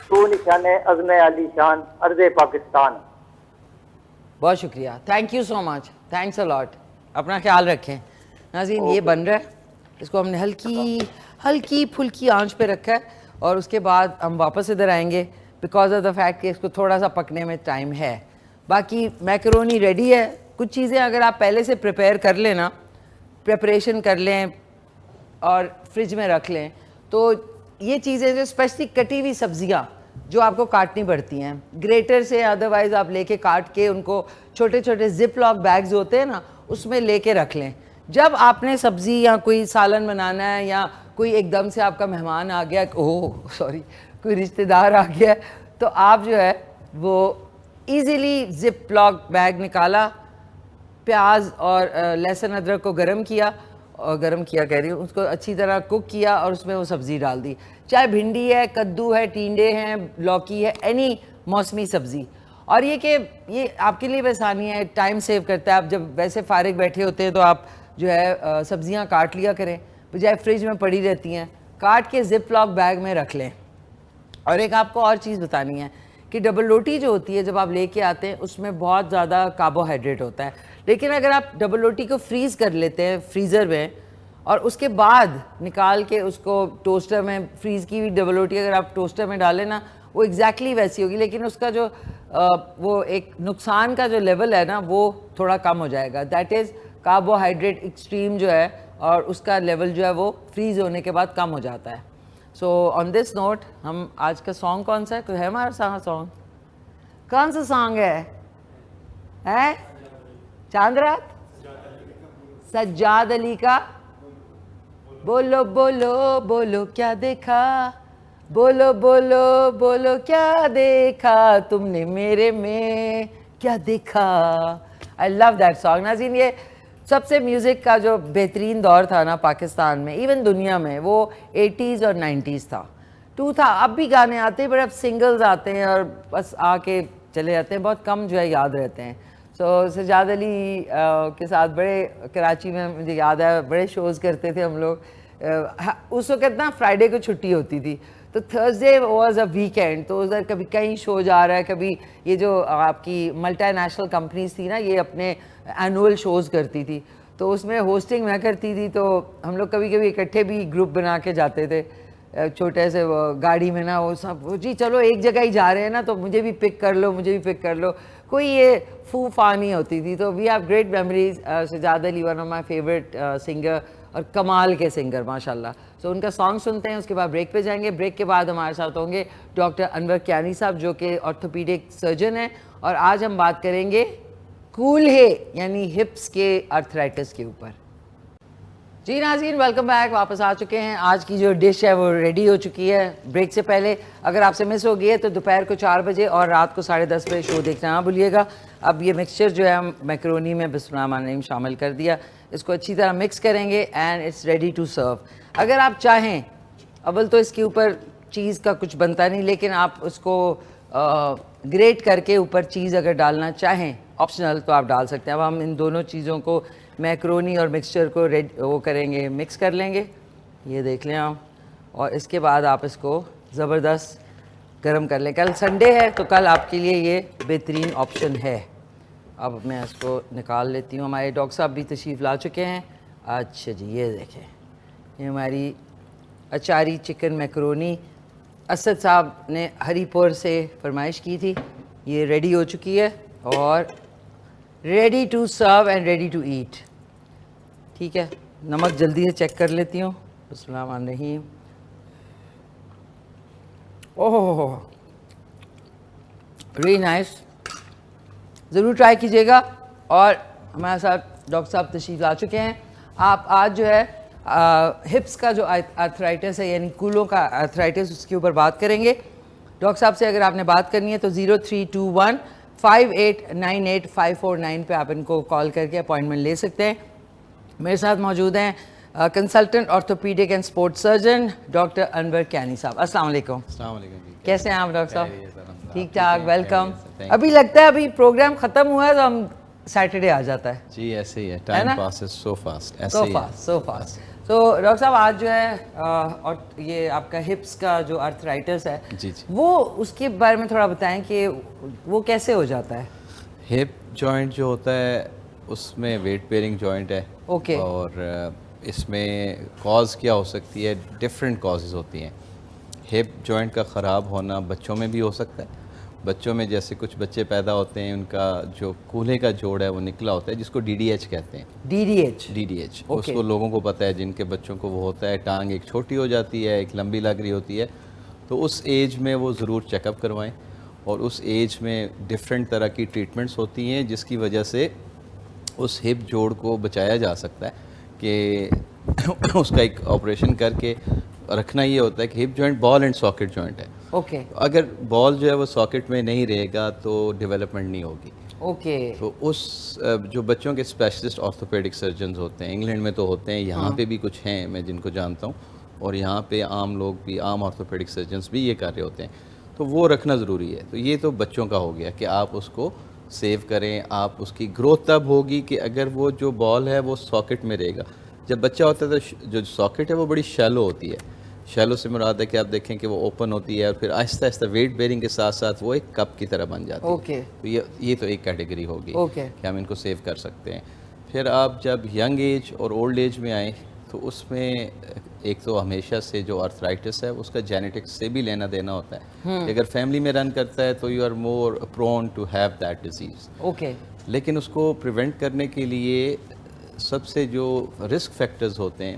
تو نشان عزم علی شان ارض پاکستان. بہت شکریہ، thank you so much, thanks allot. اپنا خیال رکھیں. ناظرین، یہ بن رہا ہے. اس کو ہم نے ہلکی پھلکی آنچ پہ رکھا ہے اور اس کے بعد ہم واپس ادھر آئیں گے. بیکاز آف دا فیکٹ کہ اس کو تھوڑا سا پکنے میں ٹائم ہے. باقی میکرونی ریڈی ہے. کچھ چیزیں اگر آپ پہلے سے پریپیئر کر لیں نا, پریپریشن کر لیں اور فریج میں رکھ لیں, تو یہ چیزیں جو اسپیشلی کٹی ہوئی سبزیاں جو آپ کو کاٹنی پڑتی ہیں گریٹر سے, ادروائز آپ لے کے کاٹ کے ان کو چھوٹے چھوٹے زپ لاک بیگز ہوتے ہیں نا, اس میں لے کے رکھ لیں. جب آپ نے سبزی یا کوئی سالن بنانا ہے, یا کوئی ایک دم سے آپ کا مہمان آ گیا, کوئی رشتہ دار آ گیا, تو آپ جو ہے وہ ایزیلی زپ لاک بیگ نکالا, پیاز اور لہسن ادرک کو گرم کیا کہہ رہی ہوں, اس کو اچھی طرح کوک کیا اور اس میں وہ سبزی ڈال دی. چاہے بھنڈی ہے, کدو ہے, ٹینڈے ہیں, لوکی ہے, اینی موسمی سبزی. اور یہ کہ یہ آپ کے لیے بھی آسانی ہے, ٹائم سیو کرتا ہے. آپ جب ویسے فارغ بیٹھے ہوتے ہیں تو آپ جو ہے سبزیاں کاٹ لیا کریں, بجائے فریج میں پڑی رہتی ہیں, کاٹ کے زپ لاک بیگ میں رکھ لیں. اور ایک آپ کو اور چیز بتانی ہے کہ ڈبل روٹی جو ہوتی ہے جب آپ لے کے آتے ہیں اس میں بہت زیادہ کاربوہائیڈریٹ ہوتا ہے. لیکن اگر آپ ڈبل روٹی کو فریز کر لیتے ہیں فریزر میں, اور اس کے بعد نکال کے اس کو ٹوسٹر میں, فریز کی ہوئی ڈبل روٹی اگر آپ ٹوسٹر میں ڈالیں نا, وہ ایگزیکٹلی ویسی ہوگی, لیکن اس کا جو وہ ایک نقصان کا جو لیول ہے نا وہ تھوڑا کم ہو جائے گا. دیٹ از کاربوہائیڈریٹ ایکسٹریم جو ہے, اور اس کا لیول جو ہے وہ فریز ہونے کے بعد کم ہو جاتا ہے. سو آن دس نوٹ ہم آج کا سانگ کون سا ہے؟ کوئی ہے ہمارا سانگ؟ کون سا سانگ ہے؟ چاند رات, سجاد علی کا بولو بولو بولو کیا دیکھا, بولو بولو بولو کیا دیکھا تم نے میرے میں کیا دیکھا. آئی لو دیٹ سانگ. ناظرین, یہ سب سے میوزک کا جو بہترین دور تھا نا پاکستان میں, ایون دنیا میں, وہ 80s اور 90s تھا. تھا اب بھی گانے آتے ہیں, بٹ اب سنگلز آتے ہیں اور بس آ کے چلے جاتے ہیں, بہت کم جو ہے یاد رہتے ہیں. سو سجاد علی کے ساتھ بڑے کراچی میں مجھے یاد ہے بڑے شوز کرتے تھے ہم لوگ. اس وقت نا فرائیڈے کو چھٹی ہوتی تھی, تو تھرسڈے واز اے ویکینڈ, تو ادھر کبھی کہیں شو جا رہا ہے, کبھی یہ جو آپ کی ملٹی نیشنل کمپنیز تھی نا, یہ اپنے اینول شوز کرتی تھی, تو اس میں ہوسٹنگ میں کرتی تھی. تو ہم لوگ کبھی کبھی اکٹھے بھی گروپ بنا کے جاتے تھے, چھوٹے سے گاڑی میں نا, وہ سب جی چلو ایک جگہ ہی جا رہے ہیں نا, تو مجھے بھی پک کر لو, مجھے بھی پک کر لو, کوئی یہ فا نہیں ہوتی تھی. تو we have great memories. Sajjad Ali one of my favourite singer, اور کمال کے سنگر ماشاء اللہ. سو ان کا سانگ سنتے ہیں, اس کے بعد بریک پہ جائیں گے. بریک کے بعد ہمارے ساتھ ہوں گے ڈاکٹر انور کیانی صاحب, جو کہ آرتھوپیڈک سرجن ہیں, اور آج ہم بات کریں گے کولہے یعنی ہپس کے آرتھرائٹس کے اوپر. جی ناظرین, ویلکم بیک, واپس آ چکے ہیں. آج کی جو ڈش ہے وہ ریڈی ہو چکی ہے. بریک سے پہلے اگر آپ سے مس ہو گئی ہے تو دوپہر کو 4 بجے اور رات کو 10:30 بجے شو دیکھنا نہ بھولیے گا. اب یہ مکسچر جو ہے ہم میکرونی میں بسم اللہ الرحمن الرحیم شامل کر دیا, اس کو اچھی طرح مکس کریں گے and it's ready to serve. اگر آپ چاہیں, اول تو اس کے اوپر چیز کا کچھ بنتا نہیں, لیکن آپ اس کو گریٹ کر کے اوپر چیز اگر ڈالنا چاہیں آپشنل تو آپ ڈال سکتے ہیں. اب ہم ان دونوں چیزوں کو میکرونی اور مکسچر کو وہ کریں گے, مکس کر لیں گے, یہ دیکھ لیں آپ, اور اس کے بعد آپ اس کو زبردست گرم کر لیں. کل سنڈے ہے تو کل آپ کے لیے یہ بہترین آپشن ہے. اب میں اس کو نکال لیتی ہوں. ہمارے ڈاکٹر صاحب بھی تشریف لا چکے ہیں. اچھا جی, یہ دیکھیں, یہ ہماری اچاری چکن میکرونی اسد صاحب نے ہری پور سے فرمائش کی تھی. یہ ریڈی ہو چکی ہے اور ready to serve and ready to eat. ٹھیک ہے, نمک جلدی سے چیک کر لیتی ہوں. بسم اللہ الرحمن الرحیم. اوہ ریلی نائس, ضرور ٹرائی کیجیے گا. اور ہمارے ساتھ ڈاکٹر صاحب تشریف لا چکے ہیں. آپ آج جو ہے ہپس کا جو آرتھرائٹس ہے یعنی کولوں کا آرتھرائٹس, اس کے اوپر بات کریں گے. ڈاکٹر صاحب سے اگر آپ نے بات کرنی ہے تو 03215898 پہ آپ ان کو کال کر کے اپوائنٹمنٹ لے سکتے ہیں. میرے ساتھ موجود ہیں consultant orthopaedic and sport surgeon doctor Anwar Kiani صاحب. السلام علیکم. السلام علیکم. کیسے ہیں آپ ڈاکٹر صاحب؟ ٹھیک ٹھاک, ویلکم. ابھی لگتا ہے ابھی پروگرام ختم ہوا ہے تو ہم سیٹرڈے آ جاتا ہے. جی ایسے ہی ہے, time passes so fast. So fast. تو ڈاکٹر صاحب آج جو ہے اور یہ آپ کا ہپس کا جو آرتھرائٹس ہے, جی وہ اس کے بارے میں تھوڑا بتائیں کہ وہ کیسے ہو جاتا ہے. ہپ جوائنٹ جو ہوتا ہے اس میں ویٹ بیئرنگ جوائنٹ ہے. اوکے. اور اس میں کاز کیا ہو سکتی ہے, ڈفرینٹ کازز ہوتی ہیں. ہپ جوائنٹ کا خراب ہونا بچوں میں بھی ہو سکتا ہے. بچوں میں جیسے کچھ بچے پیدا ہوتے ہیں ان کا جو کولہے کا جوڑ ہے وہ نکلا ہوتا ہے جس کو DDH کہتے ہیں. DDH اس کو لوگوں کو پتہ ہے جن کے بچوں کو وہ ہوتا ہے. ٹانگ ایک چھوٹی ہو جاتی ہے, ایک لمبی لگ رہی ہوتی ہے, تو اس ایج میں وہ ضرور چیک اپ کروائیں. اور اس ایج میں ڈفرینٹ طرح کی ٹریٹمنٹس ہوتی ہیں جس کی وجہ سے اس ہپ جوڑ کو بچایا جا سکتا ہے کہ اس کا ایک آپریشن کر کے رکھنا. یہ ہوتا ہے کہ hip joint ball and socket joint ہے. اگر بال جو ہے وہ ساکٹ میں نہیں رہے گا تو ڈیولپمنٹ نہیں ہوگی. تو اس جو بچوں کے اسپیشلسٹ آرتھوپیڈک سرجنز ہوتے ہیں انگلینڈ میں تو ہوتے ہیں, یہاں پہ بھی کچھ ہیں میں جن کو جانتا ہوں, اور یہاں پہ عام لوگ بھی, عام آرتھوپیڈک سرجنز بھی یہ کر رہے ہوتے ہیں. تو وہ رکھنا ضروری ہے. تو یہ تو بچوں کا ہو گیا کہ آپ اس کو سیو کریں. آپ اس کی گروتھ تب ہوگی کہ اگر وہ جو بال ہے وہ ساکٹ میں رہے گا. جب بچہ ہوتا ہے تو جو ساکٹ ہے وہ بڑی شیلو ہوتی ہے. شیلو سے مراد ہے کہ آپ دیکھیں کہ وہ اوپن ہوتی ہے اور پھر آہستہ آہستہ ویٹ بیئرنگ کے ساتھ ساتھ وہ ایک کپ کی طرح بن جاتی ہے. تو یہ تو ایک کیٹیگری ہوگی کہ ہم ان کو سیو کر سکتے ہیں. پھر آپ جب ینگ ایج اور اولڈ ایج میں آئیں تو اس میں ایک تو ہمیشہ سے جو آرتھرائٹس ہے اس کا جینیٹکس سے بھی لینا دینا ہوتا ہے کہ اگر فیملی میں رن کرتا ہے تو you are more prone to have that disease. لیکن اس کو پریونٹ کرنے کے لیے سب سے جو رسک فیکٹرز ہوتے ہیں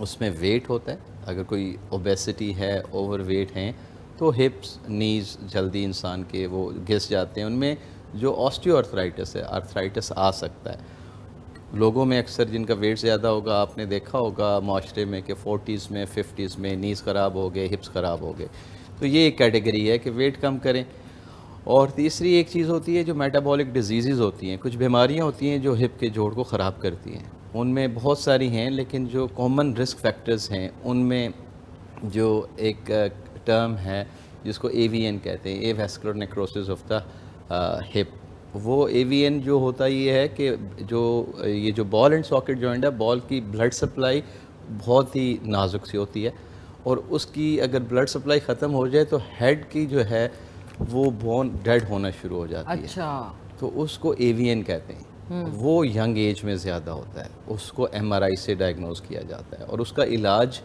اس میں ویٹ ہوتا ہے. اگر کوئی اوبیسٹی ہے, اوور ویٹ ہیں, تو ہپس نیز جلدی انسان کے وہ گھس جاتے ہیں. ان میں جو آسٹیو آرتھرائٹس ہے, آرتھرائٹس آ سکتا ہے. لوگوں میں اکثر جن کا ویٹ زیادہ ہوگا آپ نے دیکھا ہوگا معاشرے میں کہ 40s میں 50s میں نیز خراب ہو گئے, ہپس خراب ہو گئے. تو یہ ایک کیٹیگری ہے کہ ویٹ کم کریں. اور تیسری ایک چیز ہوتی ہے جو میٹابولک ڈیزیزز ہوتی ہیں. کچھ بیماریاں ہوتی ہیں جو ہپ کے جوڑ کو خراب کرتی ہیں. ان میں بہت ساری ہیں, لیکن جو کامن رسک فیکٹرز ہیں ان میں جو ایک ٹرم ہے جس کو AVN کہتے ہیں, اے ویسکولر نیکروسس آف دا ہپ. وہ AVN جو ہوتا یہ ہے کہ یہ جو بال اینڈ ساکٹ جوائنٹ ہے, بال کی بلڈ سپلائی بہت ہی نازک سی ہوتی ہے, اور اس کی اگر بلڈ سپلائی ختم ہو جائے تو ہیڈ کی جو ہے وہ بون ڈیڈ ہونا شروع ہو جاتی ہے. تو اس کو AVN کہتے ہیں. وہ ینگ ایج میں زیادہ ہوتا ہے. اس کو MRI سے ڈائگنوز کیا جاتا ہے, اور اس کا علاج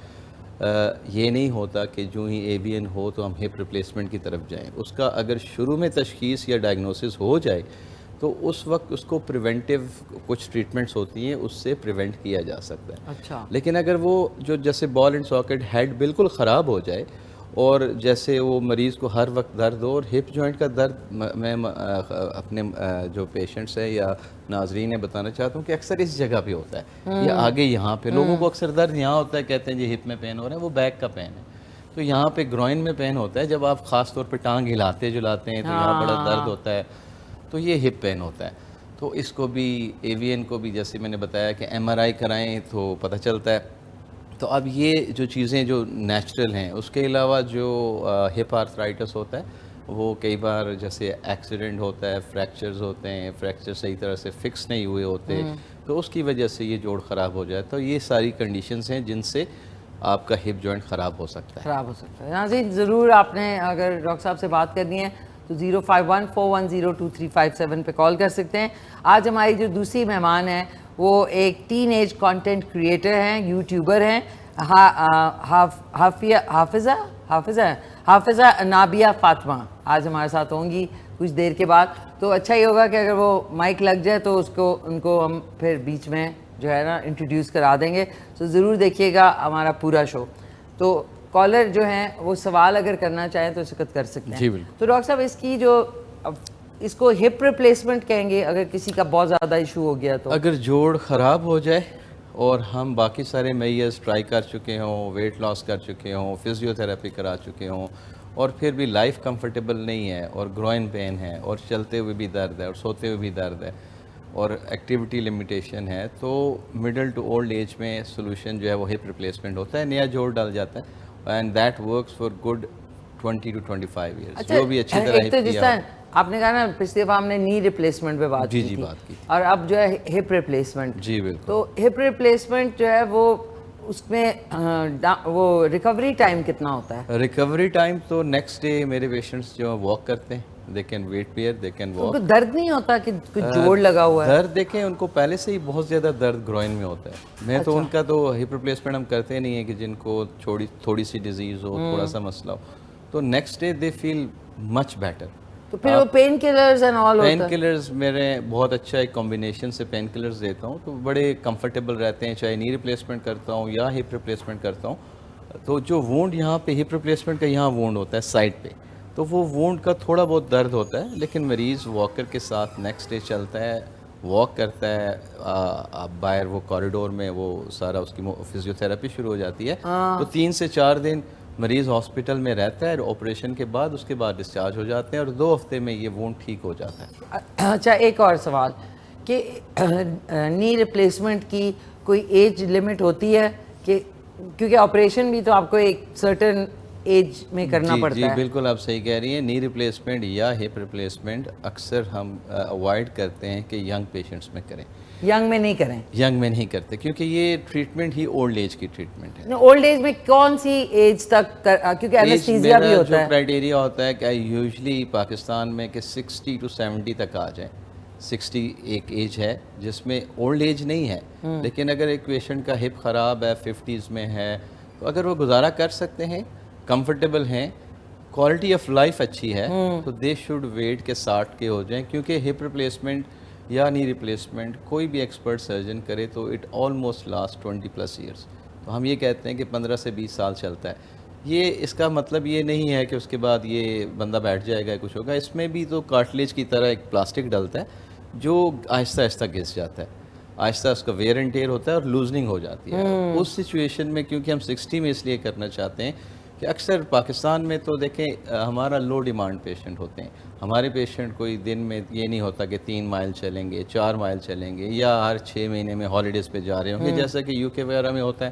یہ نہیں ہوتا کہ جو ہی AVN ہو تو ہم ہپ ریپلیسمنٹ کی طرف جائیں. اس کا اگر شروع میں تشخیص یا ڈائگنوسس ہو جائے تو اس وقت اس کو پریونٹیو کچھ ٹریٹمنٹس ہوتی ہیں, اس سے پریونٹ کیا جا سکتا ہے. لیکن اگر وہ جو جیسے بال اینڈ ساکٹ ہیڈ بالکل خراب ہو جائے, اور جیسے وہ مریض کو ہر وقت درد ہو, اور ہپ جوائنٹ کا درد میں اپنے جو پیشنٹس ہیں یا ناظرین نے بتانا چاہتا ہوں کہ اکثر اس جگہ پہ ہوتا ہے, یا آگے یہاں پہ لوگوں کو اکثر درد یہاں ہوتا ہے, کہتے ہیں جی ہپ میں پین ہو رہا ہے, وہ بیک کا پین ہے. تو یہاں پہ گروئن میں پین ہوتا ہے. جب آپ خاص طور پہ ٹانگ ہلاتے جلاتے ہیں تو یہاں بڑا درد ہوتا ہے, تو یہ ہپ پین ہوتا ہے. تو اس کو بھی AVN کو بھی جیسے میں نے بتایا کہ MRI کرائیں تو پتہ چلتا ہے. تو اب یہ جو چیزیں جو نیچرل ہیں, اس کے علاوہ جو ہپ آرتھرائٹس ہوتا ہے وہ کئی بار جیسے ایکسیڈنٹ ہوتا ہے, فریکچرز ہوتے ہیں, فریکچر صحیح طرح سے فکس نہیں ہوئے ہوتے, تو اس کی وجہ سے یہ جوڑ خراب ہو جاتا ہے. تو یہ ساری کنڈیشنز ہیں جن سے آپ کا ہپ جوائنٹ خراب ہو سکتا ہے. ناظرین ضرور آپ نے اگر ڈاکٹر صاحب سے بات کرنی ہے تو 0514102357 پہ کال کر سکتے ہیں. آج ہماری جو دوسری مہمان ہیں وہ ایک ٹین ایج کانٹینٹ کریٹر ہیں, یوٹیوبر ہیں, حافظہ نابیہ فاطمہ آج ہمارے ساتھ ہوں گی کچھ دیر کے بعد. تو اچھا ہی ہوگا کہ اگر وہ مائک لگ جائے تو ان کو ہم پھر بیچ میں جو ہے نا انٹروڈیوس کرا دیں گے. تو ضرور دیکھیے گا ہمارا پورا شو. تو کالر جو ہیں وہ سوال اگر کرنا چاہیں تو شرکت کر سکتے ہیں. جی بالکل. تو ڈاکٹر صاحب اس کی جو اس کو ہپ ریپلیسمنٹ کہیں گے اگر کسی کا بہت زیادہ ایشو ہو گیا تو؟ اگر جوڑ خراب ہو جائے اور ہم باقی سارے میئرز ٹرائی کر چکے ہوں, ویٹ لاس کر چکے ہوں, فزیو تھراپی کرا چکے ہوں, اور پھر بھی لائف کمفرٹیبل نہیں ہے, اور گروئن پین ہے, اور چلتے ہوئے بھی درد ہے, اور سوتے ہوئے بھی درد ہے, اور ایکٹیویٹی لمیٹیشن ہے, تو مڈل ٹو اولڈ ایج میں سولوشن جو ہے وہ ہپ ریپلیسمنٹ ہوتا ہے. نیا جوڑ ڈال جاتا ہے, and that works for good 20 to 25 years. جو بھی اچھی طرح ہپ کیا آپ نے کہا نا پچھلی دفعہ ہم نے نی ریپلیسمنٹ پہ بات کی تھی, اور اب جو ہے ہپ ریپلیسمنٹ. جی بالکل. تو ہپ ریپلیسمنٹ جو ہے وہ اس میں وہ ریکوری ٹائم کتنا ہوتا ہے؟ ریکوری ٹائم تو نیکسٹ ڈے میرے پیشنٹس جو واک کرتے ہیں, they can weight bear, they can walk. ان کو درد نہیں ہوتا کہ کچھ جوڑ لگا ہوا ہے؟ درد دیکھیں ان کو پہلے سے ہی بہت زیادہ درد گروئن میں ہوتا ہے. میں تو ان کا تو ہپ ریپلیسمنٹ ہم کرتے نہیں ہیں کہ جن کو تھوڑی سی ڈیزیز ہو, تھوڑا سا مسئلہ ہو, تو next day they feel much better. تو پھر وہ پین کلرز اینڈ آل ہوتا ہے؟ پین کلرز میرے بہت اچھا ایک کمبینیشن سے پین کلرز دیتا ہوں, تو بڑے کمفرٹیبل رہتے ہیں, چاہے نی ریپلیسمنٹ کرتا ہوں یا ہپ ریپلیسمنٹ کرتا ہوں. تو جو وونڈ یہاں پہ ہپ ریپلیسمنٹ کا یہاں وونڈ ہوتا ہے سائڈ پہ, تو وہ وونڈ کا تھوڑا بہت درد ہوتا ہے, لیکن مریض واکر کے ساتھ نیکسٹ ڈے چلتا ہے, واک کرتا ہے, باہر وہ کوریڈور میں وہ سارا اس کی فزیوتھراپی شروع ہو جاتی ہے. تو 3 سے 4 دن مریض ہاسپٹل میں رہتا ہے, آپریشن کے بعد اس کے بعد ڈسچارج ہو جاتے ہیں, اور 2 ہفتے میں یہ وونڈ ٹھیک ہو جاتا ہے. اچھا ایک اور سوال کہ نی ریپلیسمنٹ کی کوئی ایج لمٹ ہوتی ہے کہ کیونکہ آپریشن بھی تو آپ کو ایک سرٹن ایج میں کرنا پڑتا ہے؟ جی بالکل آپ صحیح کہہ رہی ہیں. نی ریپلیسمنٹ یا ہپ ریپلیسمنٹ اکثر ہم اوائڈ کرتے ہیں کہ ینگ پیشنٹس میں کریں. ینگ میں نہیں کریں؟ ینگ میں نہیں کرتے, کیونکہ یہ ٹریٹمنٹ ہی اولڈ ایج کی ٹریٹمنٹ ہے. اولڈ ایج میں کون سی ایج تک؟ کیونکہ اینستھیزیا بھی ہوتا ہے. جو کرائٹیریا ہوتا ہے کہ یوزلی پاکستان میں کہ 60 to 70 تک آ جائیں. 60 ایک ایج ہے جس میں اولڈ ایج نہیں ہے, لیکن اگر ایک پیشنٹ کا ہپ خراب ہے, 50s میں ہے, تو اگر وہ گزارا کر سکتے ہیں, کمفرٹیبل ہیں, کوالٹی آف لائف اچھی ہے, تو دے شوڈ ویٹ کہ 60 کے ہو جائیں. کیونکہ ہپ ریپلیسمنٹ یا نی ریپلیسمنٹ کوئی بھی ایکسپرٹ سرجن کرے تو اٹ آلموسٹ لاسٹ 20+ ایئرس. تو ہم یہ کہتے ہیں کہ 15 سے 20 سال چلتا ہے. یہ اس کا مطلب یہ نہیں ہے کہ اس کے بعد یہ بندہ بیٹھ جائے گا, کچھ ہوگا. اس میں بھی تو کارٹلیج کی طرح ایک پلاسٹک ڈلتا ہے جو آہستہ آہستہ گھس جاتا ہے, آہستہ اس کا ویئر اینڈ ٹیئر ہوتا ہے اور لوزننگ ہو جاتی ہے. اس سچویشن میں کیونکہ ہم 60 میں اس لیے کرنا چاہتے ہیں کہ اکثر پاکستان میں تو دیکھیں ہمارا لو ڈیمانڈ پیشنٹ ہوتے ہیں. ہمارے پیشنٹ کوئی دن میں یہ نہیں ہوتا کہ 3 مائل چلیں گے, 4 مائل چلیں گے, یا ہر 6 مہینے میں ہالیڈیز پہ جا رہے ہوں گے جیسا کہ UK وغیرہ میں ہوتا ہے.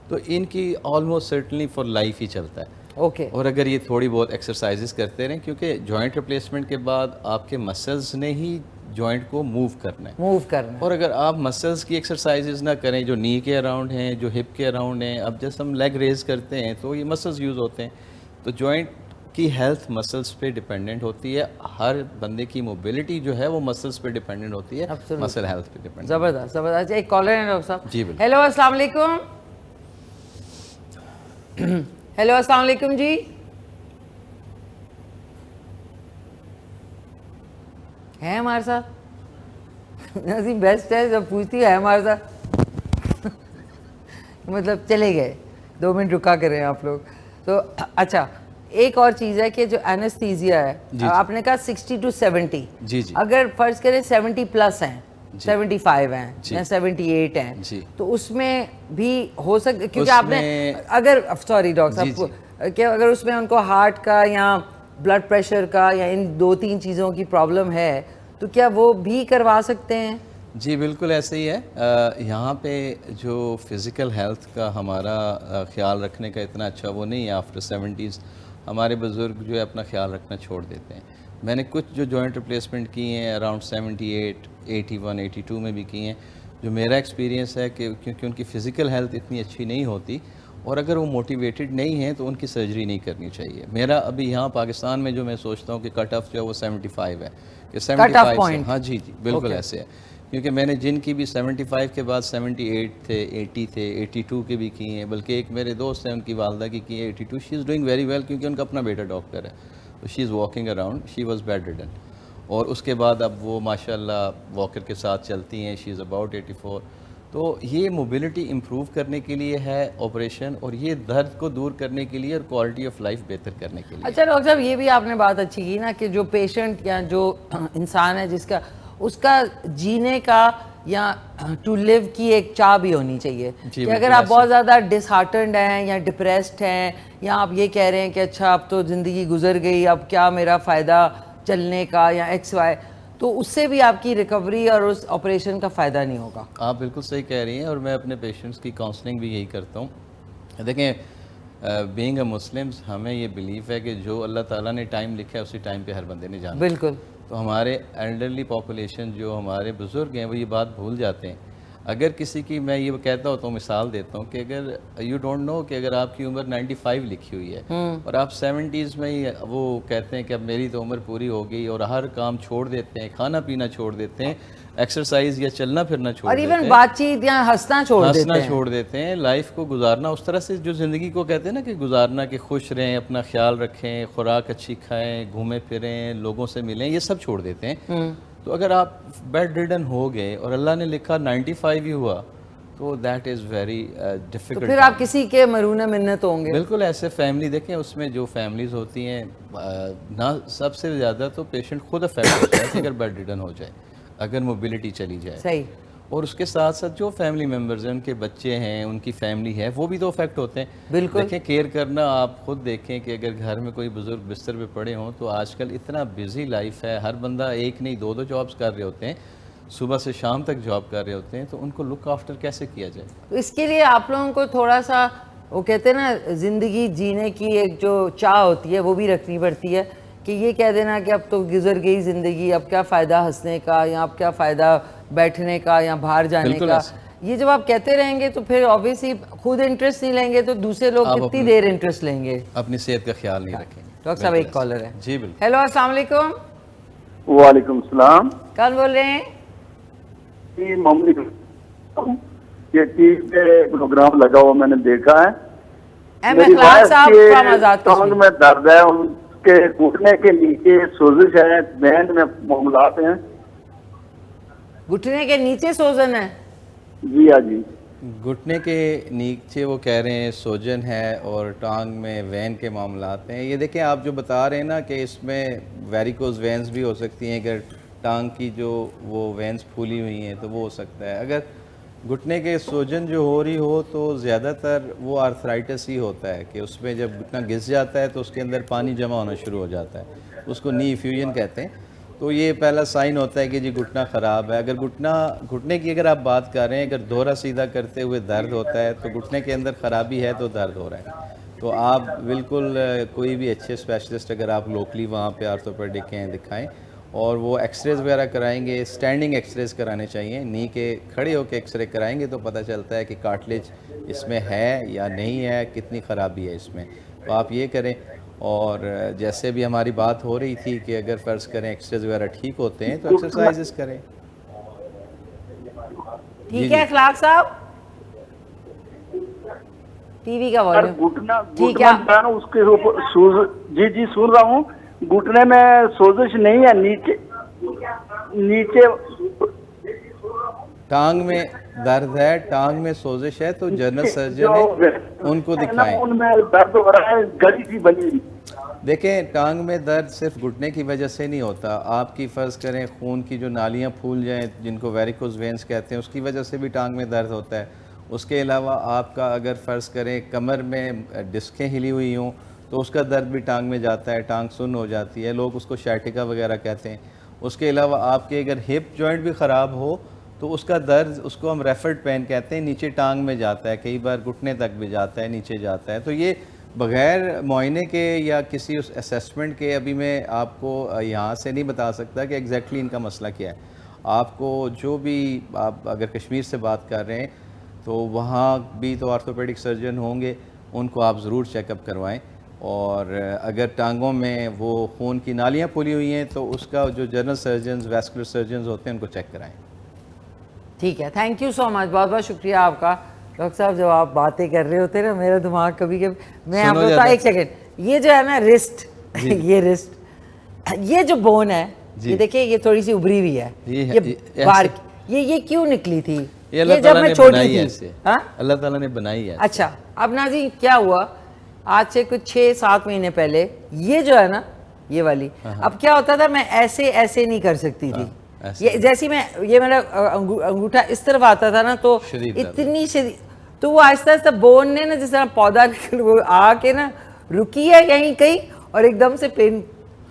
تو ان کی آلموسٹ سرٹنلی فار لائف ہی چلتا ہے. اوکے. اور اگر یہ تھوڑی بہت ایکسرسائزز کرتے رہیں, کیونکہ جوائنٹ ریپلیسمنٹ کے بعد آپ کے مسلز نے ہی جوائنٹ کو موو کرنا ہے. اور اگر آپ مسلز کی ایکسرسائزز نہ کریں جو نی کے اراؤنڈ ہیں, جو ہپ کے اراؤنڈ ہیں, اب جیسے ہم لیگ ریز کرتے ہیں تو یہ مسلز یوز ہوتے ہیں. تو جوائنٹ کی ہیلتھ مسلز پہ ڈیپینڈنٹ ہوتی ہے. ہر بندے کی موبلٹی جو ہے وہ مسلز پہ ڈیپینڈنٹ ہوتی ہے, مسل ہیلتھ پہ ڈیپینڈنٹ. زبردست زبردست. ایک کالر ہے ڈاکٹر صاحب. جی بالکل. ہیلو السلام علیکم. ہیلو السلام علیکم جی. ہے ہمارے ساتھ بیسٹ ہے جب پوچھتی ہے ہمارے ساتھ مطلب چلے گئے 2 منٹ رکا کریں آپ لوگ. تو اچھا ایک اور چیز ہے کہ جو اینستھیزیا ہے, آپ نے کہا 60 to 70, اگر فرض کریں 70+ ہیں, 75 ہیں یا 78 ہیں, تو اس میں بھی ہو سکتا, کیونکہ آپ نے اگر سوری ڈاکٹر صاحب کہ اگر اس میں ان کو ہارٹ کا یا بلڈ پریشر کا یا ان 2-3 چیزوں کی پرابلم ہے, تو کیا وہ بھی کروا سکتے ہیں؟ جی بالکل ایسے ہی ہے. یہاں پہ جو فزیکل ہیلتھ کا ہمارا خیال رکھنے کا اتنا اچھا وہ نہیں ہے. آفٹر 70s ہمارے بزرگ جو ہے اپنا خیال رکھنا چھوڑ دیتے ہیں. میں نے کچھ جو جوائنٹ ریپلیسمنٹ کی ہیں اراؤنڈ 78, 81, 82 میں بھی کی ہیں, جو میرا ایکسپیرینس ہے کہ کیونکہ ان کی فزیکل ہیلتھ اتنی اچھی نہیں ہوتی, اور اگر وہ موٹیویٹڈ نہیں ہیں تو ان کی سرجری نہیں کرنی چاہیے. میرا ابھی یہاں پاکستان میں جو میں سوچتا ہوں کہ کٹ آف جو ہے وہ 75 ہے, کہ 75 سے, ہاں جی بالکل ایسے ہے. کیونکہ میں نے جن کی بھی 75 کے بعد 78 تھے, 80 تھے, 82 کے بھی کی ہیں, بلکہ ایک میرے دوست ہیں ان کی والدہ کی ہے 82. She is doing very well, کیونکہ ان کا اپنا بیٹا ڈاکٹر ہے, تو she is walking around. She was bedridden, اور اس کے بعد اب وہ ماشاء اللہ واکر کے ساتھ چلتی ہیں. شی از اباؤٹ 84. تو یہ موبلٹی امپروو کرنے کے لیے ہے آپریشن, اور یہ درد کو دور کرنے کے لیے اور کوالٹی آف لائف بہتر کرنے کے لیے. اچھا ڈاکٹر صاحب یہ بھی آپ نے بات اچھی کی نا کہ جو پیشنٹ یا جو انسان ہے جس کا اس کا جینے کا یا ٹو لیو کی ایک چاہ بھی ہونی چاہیے, کہ اگر آپ بہت زیادہ ڈس ہارٹنڈ ہیں یا ڈپریسڈ ہیں, یا آپ یہ کہہ رہے ہیں کہ اچھا اب تو زندگی گزر گئی, اب کیا میرا فائدہ چلنے کا یا XY, تو اس سے بھی آپ کی ریکوری اور اس آپریشن کا فائدہ نہیں ہوگا. آپ بالکل صحیح کہہ رہی ہیں, اور میں اپنے پیشنٹس کی کاؤنسلنگ بھی یہی کرتا ہوں. دیکھیں بینگ اے مسلمز ہمیں یہ بلیف ہے کہ جو اللہ تعالیٰ نے ٹائم لکھا ہے اسی ٹائم پہ ہر بندے نے جانا. بالکل. تو ہمارے ایلڈرلی پاپولیشن جو ہمارے بزرگ ہیں وہ یہ بات بھول جاتے ہیں. اگر کسی کی میں یہ کہتا ہوتا ہوں مثال دیتا ہوں کہ اگر یو ڈونٹ نو کہ اگر آپ کی عمر 95 لکھی ہوئی ہے اور آپ 70s میں ہی وہ کہتے ہیں کہ اب میری تو عمر پوری ہو گئی اور ہر کام چھوڑ دیتے ہیں, کھانا پینا چھوڑ دیتے ہیں, ایکسرسائز یا چلنا پھرنا چھوڑ دیتے ہیں, اور ایون بات چیت یا ہنسنا چھوڑ دیتے ہیں, لائف کو گزارنا اس طرح سے جو زندگی کو کہتے ہیں نا کہ گزارنا, کہ خوش رہیں, اپنا خیال رکھیں, خوراک اچھی کھائیں, گھومیں پھریں, لوگوں سے ملیں, یہ سب چھوڑ دیتے ہیں. تو اگر آپ بیڈ ریڈن ہو گئے اور اللہ نے لکھا 95 ہی ہوا تو دیٹ از ویری ڈیفیکلٹ. پھر آپ کسی کے مرہون منت ہوں گے. بالکل ایسے فیملی دیکھیں, اس میں جو فیملیز ہوتی ہیں نہ سب سے زیادہ تو پیشنٹ خود افیکٹ ہوتا ہے کہ اگر بیڈ ریڈن ہو جائے, اگر موبلٹی چلی جائے. صحیح. اور اس کے ساتھ ساتھ جو فیملی ممبرز ہیں, ان کے بچے ہیں, ان کی فیملی ہے, وہ بھی تو افیکٹ ہوتے ہیں. بالکل. دیکھیں کیئر کرنا, آپ خود دیکھیں کہ اگر گھر میں کوئی بزرگ بستر پہ پڑے ہوں تو آج کل اتنا بزی لائف ہے, ہر بندہ ایک نہیں دو جابس کر رہے ہوتے ہیں, صبح سے شام تک جاب کر رہے ہوتے ہیں, تو ان کو لک آفٹر کیسے کیا جائے؟ تو اس کے لیے آپ لوگوں کو تھوڑا سا وہ کہتے ہیں نا زندگی جینے کی ایک جو چاہ ہوتی ہے وہ بھی رکھنی پڑتی ہے, کہ یہ کہہ دینا کہ اب تو گزر گئی زندگی, اب کیا فائدہ ہنسنے کا, یا اب کیا فائدہ بیٹھنے کا یا باہر جانے کا. یہ جب آپ کہتے رہیں گے تو پھر آبویسلی خود انٹرسٹ نہیں لیں گے تو دوسرے لوگ کتنی دیر انٹرسٹ لیں گے, اپنی صحت کا خیال نہیں رکھیں گے. ڈاکٹر صاحب ایک کالر ہے. جی بالکل. ہیلو السلام علیکم. وعلیکم السلام. کون بول رہے ہیں؟ جی محمد, یہ ٹی وی پہ پروگرام لگا ہوا میں نے دیکھا ہے. احمد خلاق صاحب فرام آزاد ٹانگ میں درد ہے, ان کے گھٹنے کے نیچے سوزش ہے, بین میں معاملات ہیں. گھٹنے کے نیچے سوزن ہے؟ جی ہاں جی. گھٹنے کے نیچے وہ کہہ رہے ہیں سوجن ہے اور ٹانگ میں وین کے معاملات ہیں. یہ دیکھیں آپ جو بتا رہے ہیں نا کہ اس میں ویریکوز وینز بھی ہو سکتی ہیں, اگر ٹانگ کی جو وہ وینز پھولی ہوئی ہیں تو وہ ہو سکتا ہے. اگر گھٹنے کے سوجن جو ہو رہی ہو تو زیادہ تر وہ آرتھرائٹس ہی ہوتا ہے, کہ اس میں جب گھٹنا گھس جاتا ہے تو اس کے اندر پانی جمع ہونا شروع ہو جاتا ہے, اس کو نی ایفیوژن کہتے ہیں. تو یہ پہلا سائن ہوتا ہے کہ جی گھٹنا خراب ہے. اگر گھٹنے کی اگر آپ بات کر رہے ہیں, اگر دورہ سیدھا کرتے ہوئے درد ہوتا ہے تو گھٹنے کے اندر خرابی ہے تو درد ہو رہا ہے. تو آپ بالکل کوئی بھی اچھے اسپیشلسٹ اگر آپ لوکلی وہاں پہ آرتھوپیڈک ہیں دکھائیں, اور وہ ایکس ریز وغیرہ کرائیں گے. اسٹینڈنگ ایکس ریز کرانے چاہیے, نی کے کھڑے ہو کے ایکس رے کرائیں گے تو پتہ چلتا ہے کہ کارٹلیج اس میں ہے یا نہیں ہے, کتنی خرابی ہے اس میں. تو آپ یہ کریں. اور جیسے بھی ہماری بات ہو رہی تھی کہ اگر فرض کریں ایکس ریز وغیرہ ٹھیک ہوتے ہیں تو ایکسرسائزز کریں. ٹھیک ہے اخلاق صاحب, ٹی وی کا والیوم ٹھیک ہے. اس کے اوپر جی جی سن رہا ہوں. گھٹنے میں سوزش نہیں ہے, نیچے ٹانگ میں درد ہے, ٹانگ میں سوزش ہے تو جنرل سرجن ہے, ان کو دکھائیں. ان میں درد ہو رہا ہے, گلی سی بنی. دیکھیں ٹانگ میں درد صرف گھٹنے کی وجہ سے نہیں ہوتا, آپ کی فرض کریں خون کی جو نالیاں پھول جائیں جن کو ویریکوز وینز کہتے ہیں, اس کی وجہ سے بھی ٹانگ میں درد ہوتا ہے. اس کے علاوہ آپ کا اگر فرض کریں کمر میں ڈسکیں ہلی ہوئی ہوں تو اس کا درد بھی ٹانگ میں جاتا ہے, ٹانگ سن ہو جاتی ہے, لوگ اس کو شیٹکا وغیرہ کہتے ہیں. اس کے علاوہ آپ کے اگر ہپ جوائنٹ بھی خراب ہو تو اس کا درد, اس کو ہم ریفرڈ پین کہتے ہیں, نیچے ٹانگ میں جاتا ہے, کئی بار گھٹنے تک بھی جاتا ہے, نیچے جاتا ہے. تو یہ بغیر معائنے کے یا کسی اس اسیسمنٹ کے ابھی میں آپ کو یہاں سے نہیں بتا سکتا کہ ایگزیکٹلی ان کا مسئلہ کیا ہے. آپ کو جو بھی, آپ اگر کشمیر سے بات کر رہے ہیں تو وہاں بھی تو آرتھوپیڈک سرجن ہوں گے, ان کو آپ ضرور چیک اپ کروائیں. اور اگر ٹانگوں میں وہ خون کی نالیاں پھولی ہوئی ہیں تو اس کا جو جنرل سرجنز, ویسکولر سرجنز ہوتے ہیں, ان کو چیک کرائیں. ٹھیک ہے, تھینک یو سو مچ, بہت بہت شکریہ آپ کا. ڈاکٹر صاحب جب آپ باتیں کر رہے ہوتے نا میرا دماغ کبھی میں آپ کو بتا, ایک سیکنڈ, یہ جو ہے نا رسٹ, یہ رسٹ, یہ جو بون ہے یہ دیکھیں یہ تھوڑی سی ابری ہوئی ہے, یہ کیوں نکلی تھی؟ یہ جب میں چھوٹی تھی, اللہ تعالیٰ نے بنائی ہے. اچھا اب ناظرین کیا ہوا, آج سے کچھ 6-7 مہینے پہلے یہ جو ہے نا یہ والی, اب کیا ہوتا تھا میں ایسے نہیں کر سکتی تھی. جیسی میں یہ میرا انگوٹھا اس طرف آتا تھا نا تو اتنی شدید, تو وہ آہستہ آہستہ بون نے نا جس طرح پودا وہ آ کے نا رکی ہے کہیں اور ایک دم سے پین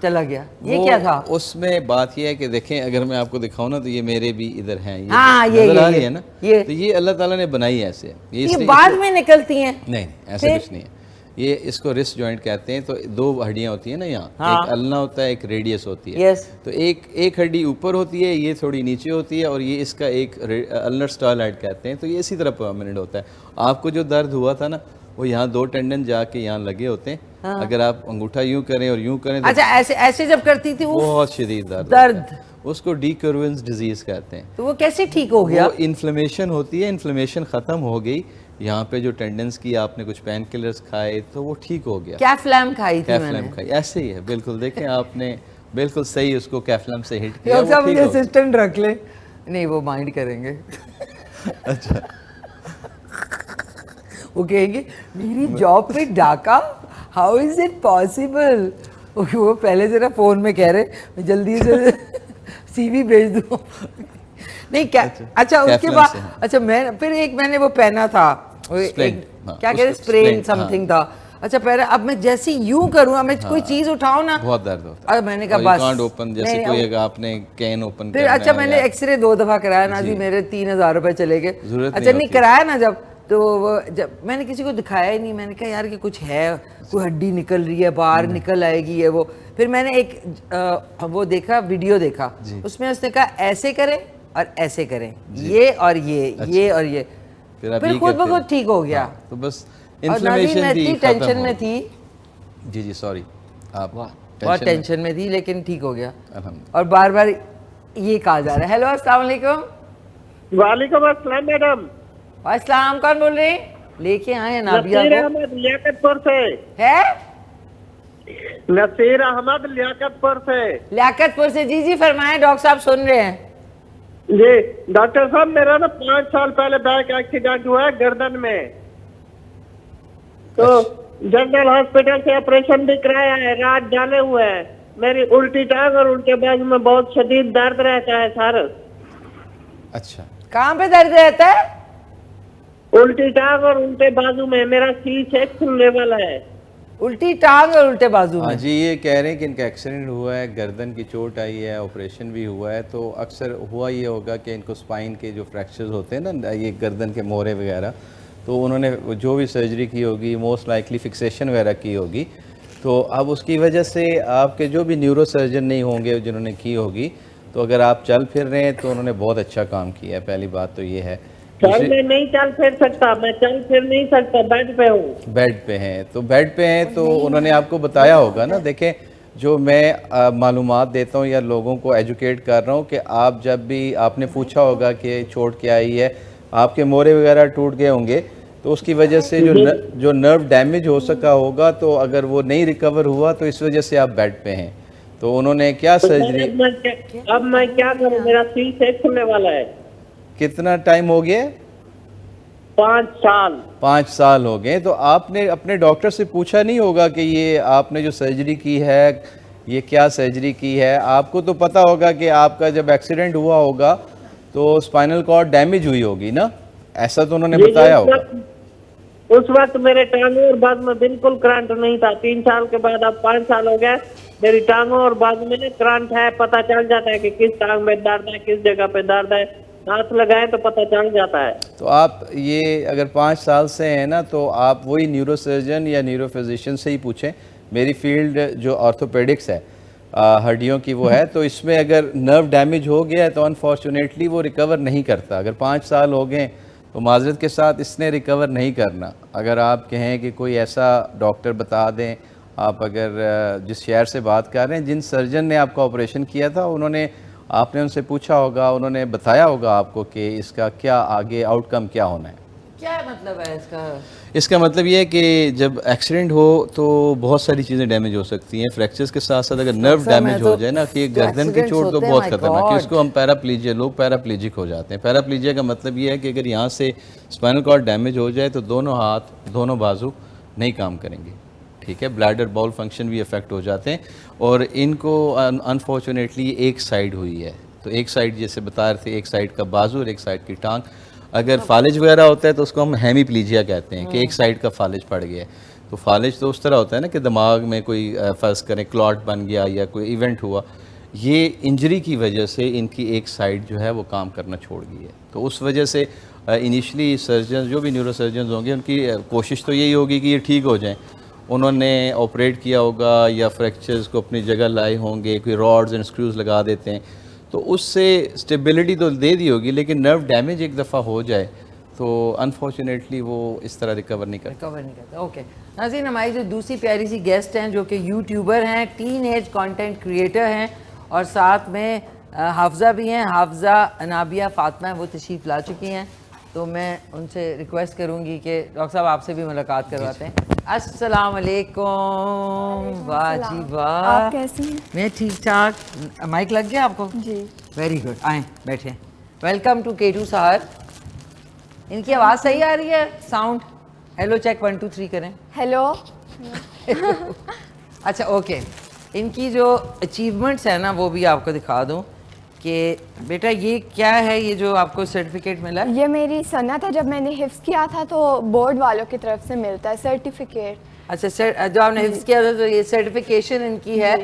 چلا گیا. یہ کیا تھا؟ اس میں بات یہ ہے کہ دیکھیں اگر میں آپ کو دکھاؤں نا تو یہ میرے بھی ادھر ہیں, یہ نا, تو یہ اللہ تعالیٰ نے بنائی ہے ایسے. یہ بعد میں نکلتی ہیں؟ نہیں ایسا کچھ نہیں ہے. یہ اس کو رسٹ جوائنٹ کہتے ہیں. تو دو ہڈیاں ہوتی ہیں نا یہاں, ایک النا ہوتا ہے, ایک ریڈیس ہوتی ہے. تو ایک ہڈی اوپر ہوتی ہے, یہ تھوڑی نیچے ہوتی ہے, اور یہ اس کا ایک النر اسٹالائڈ کہتے ہیں. تو یہ اسی طرح پرماننٹ ہوتا ہے. آپ کو جو درد ہوا تھا نا, وہ یہاں 2 ٹینڈن جا کے یہاں لگے ہوتے ہیں. اگر آپ انگوٹھا یوں کریں اور یوں کریں, اچھا ایسے جب کرتی تھی بہت شدید درد, اس کو ڈی کرونز ڈیزیز کہتے ہیں. تو وہ کیسے ٹھیک ہو گیا؟ وہ انفلیمیشن ہوتی ہے, انفلیمیشن ختم ہو گئی یہاں پہ جو ٹینڈنس کی, آپ نے کچھ پین کلرز کھائے تو وہ ٹھیک ہو گیا. کیفلام کھائی تھی میں نے. کھائی, ایسے ہی ہے بالکل. دیکھیں آپ نے بالکل صحیح اس کو کیفلام سے ہٹ کیا. ڈاکٹر صاحب مجھے اسسٹنٹ رکھ لیں. نہیں وہ مائنڈ کریں گے. اچھا وہ کہیں گے میری جاب پہ ڈاکہ, ہاؤ از اٹ پاسبل. وہ پہلے ذرا فون میں کہہ رہے میں جلدی سے سی وی بھیج دوں. نہیں کیا, اچھا اس کے بعد اچھا میں نے وہ پہنا تھا, کیا کہتے ہیں اسپرین سم تھنگ تھا. اچھا پہلے اب میں جیسے یوں کروں, اب میں کوئی چیز اٹھاؤں نا بہت درد ہوتا ہے. میں نے کہا بس اوپن جیسے کوئی آپ نے کین اوپن پھر. اچھا میں نے ایکس رے 2 دفعہ کرایا نا جی, میرے 3000 روپے چلے گئے. اچھا نہیں کرایا نا جب, تو وہ جب میں نے کسی کو دکھایا ہی نہیں, میں نے کہا یار کہ کچھ ہے, کوئی ہڈی نکل رہی ہے باہر, نکل آئے گی یہ وہ. پھر میں نے ایک وہ دیکھا, ویڈیو دیکھا, اس میں اس نے کہا ایسے کریں اور ایسے کریں, یہ اور یہ اور یہ, پھر خود بخود ٹھیک ہو گیا. تو بس انفلیمیشن تھی, ٹینشن میں تھی. جی سوری, آپ بہت ٹینشن میں تھی لیکن ٹھیک ہو گیا. اور بار بار یہ کہا جا رہا ہے. ہیلو السلام علیکم. وعلیکم السلام میڈم. السلام, کون بول رہے ہیں؟ لے کے آئے نابیہ نصیر احمد لیاقت پور سے. ہے نصیر احمد لیاقت پور سے. لیاقت پور سے, جی فرمائیں, ڈاکٹر صاحب سن رہے ہیں. جی ڈاکٹر صاحب, میرا نا 5 سال پہلے بیک ایکسیڈنٹ ہوا ہے گردن میں, تو جنرل ہاسپٹل سے آپریشن بھی کرایا ہے, رات ڈالے ہوئے ہیں. میری الٹی ٹانگ اور الٹے بازو میں بہت شدید درد رہتا ہے سر. اچھا کہاں پہ درد رہتا ہے؟ الٹی ٹانگ اور الٹے بازو میں. میرا C6 لیول ہے. الٹی ٹانگ اور الٹے بازو میں. جی یہ کہہ رہے ہیں کہ ان کا ایکسیڈنٹ ہوا ہے, گردن کی چوٹ آئی ہے, آپریشن بھی ہوا ہے. تو اکثر ہوا یہ ہوگا کہ ان کو سپائن کے جو فریکچرز ہوتے ہیں نا, یہ گردن کے مورے وغیرہ, تو انہوں نے جو بھی سرجری کی ہوگی موسٹ لائکلی فکسیشن وغیرہ کی ہوگی. تو اب اس کی وجہ سے آپ کے جو بھی نیورو سرجن نہیں ہوں گے جنہوں نے کی ہوگی, تو اگر آپ چل پھر رہے ہیں تو انہوں نے بہت اچھا کام کیا ہے. پہلی بات تو یہ ہے. میں نہیں چل پھر سکتا, میں چل پھر نہیں سکتا, بیڈ پہ ہوں. بیڈ پہ ہیں, تو بیڈ پہ ہیں تو انہوں نے آپ کو بتایا ہوگا نا. دیکھیں جو میں معلومات دیتا ہوں یا لوگوں کو ایجوکیٹ کر رہا ہوں, کہ آپ جب بھی آپ نے پوچھا ہوگا کہ چوٹ کیا آئی ہے, آپ کے مورے وغیرہ ٹوٹ گئے ہوں گے, تو اس کی وجہ سے جو نرو ڈیمیج ہو سکا ہوگا, تو اگر وہ نہیں ریکور ہوا تو اس وجہ سے آپ بیڈ پہ ہیں. تو انہوں نے کیا سرجری, اب میں کیا کروں, میرا C6 ہونے والا ہے. کتنا ٹائم ہو گیا؟ 5 سال. 5 سال ہو گئے. تو آپ نے اپنے ڈاکٹر سے پوچھا نہیں ہوگا کہ یہ آپ نے جو سرجری کی ہے یہ کیا سرجری کی ہے؟ آپ کو تو پتا ہوگا کہ آپ کا جب ایکسیڈنٹ ہوا ہوگا تو اسپائنل کارڈ ڈیمیج ہوئی ہوگی نا, ایسا تو انہوں نے بتایا ہوگا. اس وقت میرے ٹانگوں اور بازو میں بالکل کرنٹ نہیں تھا. 3 سال کے بعد اب 5 سال ہو گئے, میری ٹانگوں اور بازو میں کرنٹ ہے. پتہ چل جاتا ہے کہ کس ٹانگ میں درد ہے, کس جگہ پہ درد ہے, ہاتھ لگائے تو پتہ چل جاتا ہے. تو آپ یہ اگر 5 سال سے ہیں نا, تو آپ وہی نیورو سرجن یا نیورو فزیشین سے ہی پوچھیں. میری فیلڈ جو آرتھوپیڈکس ہے, ہڈیوں کی وہ ہے, تو اس میں اگر نرو ڈیمیج ہو گیا ہے تو انفارچونیٹلی وہ ریکور نہیں کرتا. اگر 5 سال ہو گئے تو معذرت کے ساتھ اس نے ریکور نہیں کرنا. اگر آپ کہیں کہ کوئی ایسا ڈاکٹر بتا دیں, آپ اگر جس شہر سے بات کر رہے ہیں, جن سرجن نے آپ کا آپریشن کیا تھا, آپ نے ان سے پوچھا ہوگا, انہوں نے بتایا ہوگا آپ کو کہ اس کا کیا آگے آؤٹ کم کیا ہونا ہے. کیا مطلب ہے اس کا؟ اس کا مطلب یہ ہے کہ جب ایکسیڈنٹ ہو تو بہت ساری چیزیں ڈیمیج ہو سکتی ہیں. فریکچرز کے ساتھ ساتھ اگر نرو ڈیمیج ہو جائے نا, کہ گردن کی چوٹ تو بہت خطرناک ہے. اس کو ہم پیراپلیجیا, لوگ پیراپلیجک ہو جاتے ہیں. پیراپلیجیا کا مطلب یہ ہے کہ اگر یہاں سے اسپائنل کارڈ ڈیمیج ہو جائے تو دونوں ہاتھ, دونوں بازو نہیں کام کریں گے. ٹھیک ہے, بلیڈر باؤل فنکشن بھی افیکٹ ہو جاتے ہیں. اور ان کو انفارچونیٹلی ایک سائڈ ہوئی ہے, تو ایک سائڈ جیسے بتا رہے تھے, ایک سائڈ کا بازو اور ایک سائڈ کی ٹانگ. اگر فالج وغیرہ ہوتا ہے تو اس کو ہم ہیمی پلیجیا کہتے ہیں, کہ ایک سائڈ کا فالج پڑ گیا ہے. تو فالج تو اس طرح ہوتا ہے نا کہ دماغ میں کوئی فرض کریں کلاٹ بن گیا یا کوئی ایونٹ ہوا. یہ انجری کی وجہ سے ان کی ایک سائڈ جو ہے وہ کام کرنا چھوڑ گئی ہے. تو اس وجہ سے انیشلی سرجنز, جو بھی نیورو سرجنز ہوں گے, ان کی کوشش تو یہی ہوگی کہ یہ ٹھیک ہو جائیں. انہوں نے آپریٹ کیا ہوگا یا فریکچرز کو اپنی جگہ لائے ہوں گے, کوئی راڈز اینڈ اسکریوز لگا دیتے ہیں, تو اس سے اسٹیبلٹی تو دے دی ہوگی, لیکن نرو ڈیمیج ایک دفعہ ہو جائے تو انفارچونیٹلی وہ اس طرح ریکور نہیں کرتا. اوکے ناظرین, ہماری جو دوسری پیاری سی گیسٹ ہیں جو کہ یوٹیوبر ہیں, ٹین ایج کانٹینٹ کریٹر ہیں, اور ساتھ میں حافظہ بھی ہیں, حافظہ انابیہ فاطمہ ہیں, وہ تشریف لا چکی ہیں. تو میں ان سے ریکویسٹ کروں گی کہ ڈاکٹر صاحب آپ سے بھی ملاقات کرواتے ہیں. السلام علیکم. واہ جی واہ, آپ کیسی ہیں؟ میں ٹھیک ٹھاک. مائک لگ گیا آپ کو؟ جی ویری گڈ, آئیں بیٹھیں. ویلکم ٹو K2 سہر. ان کی آواز صحیح آ رہی ہے؟ ساؤنڈ ہیلو چیک 1 2 3 کریں. ہیلو. اچھا اوکے, ان کی جو اچیومنٹس ہیں نا وہ بھی آپ کو دکھا دوں کہ بیٹا یہ کیا ہے, یہ جو آپ کو سرٹیفکیٹ ملا؟ یہ میری سنت ہے, جب میں نے حفظ کیا تھا تو بورڈ والوں کی طرف سے ملتا ہے سرٹیفکیٹ. اچھا جو آپ نے حفظ کیا تھا تو یہ سرٹیفکیشن ان کی ہے.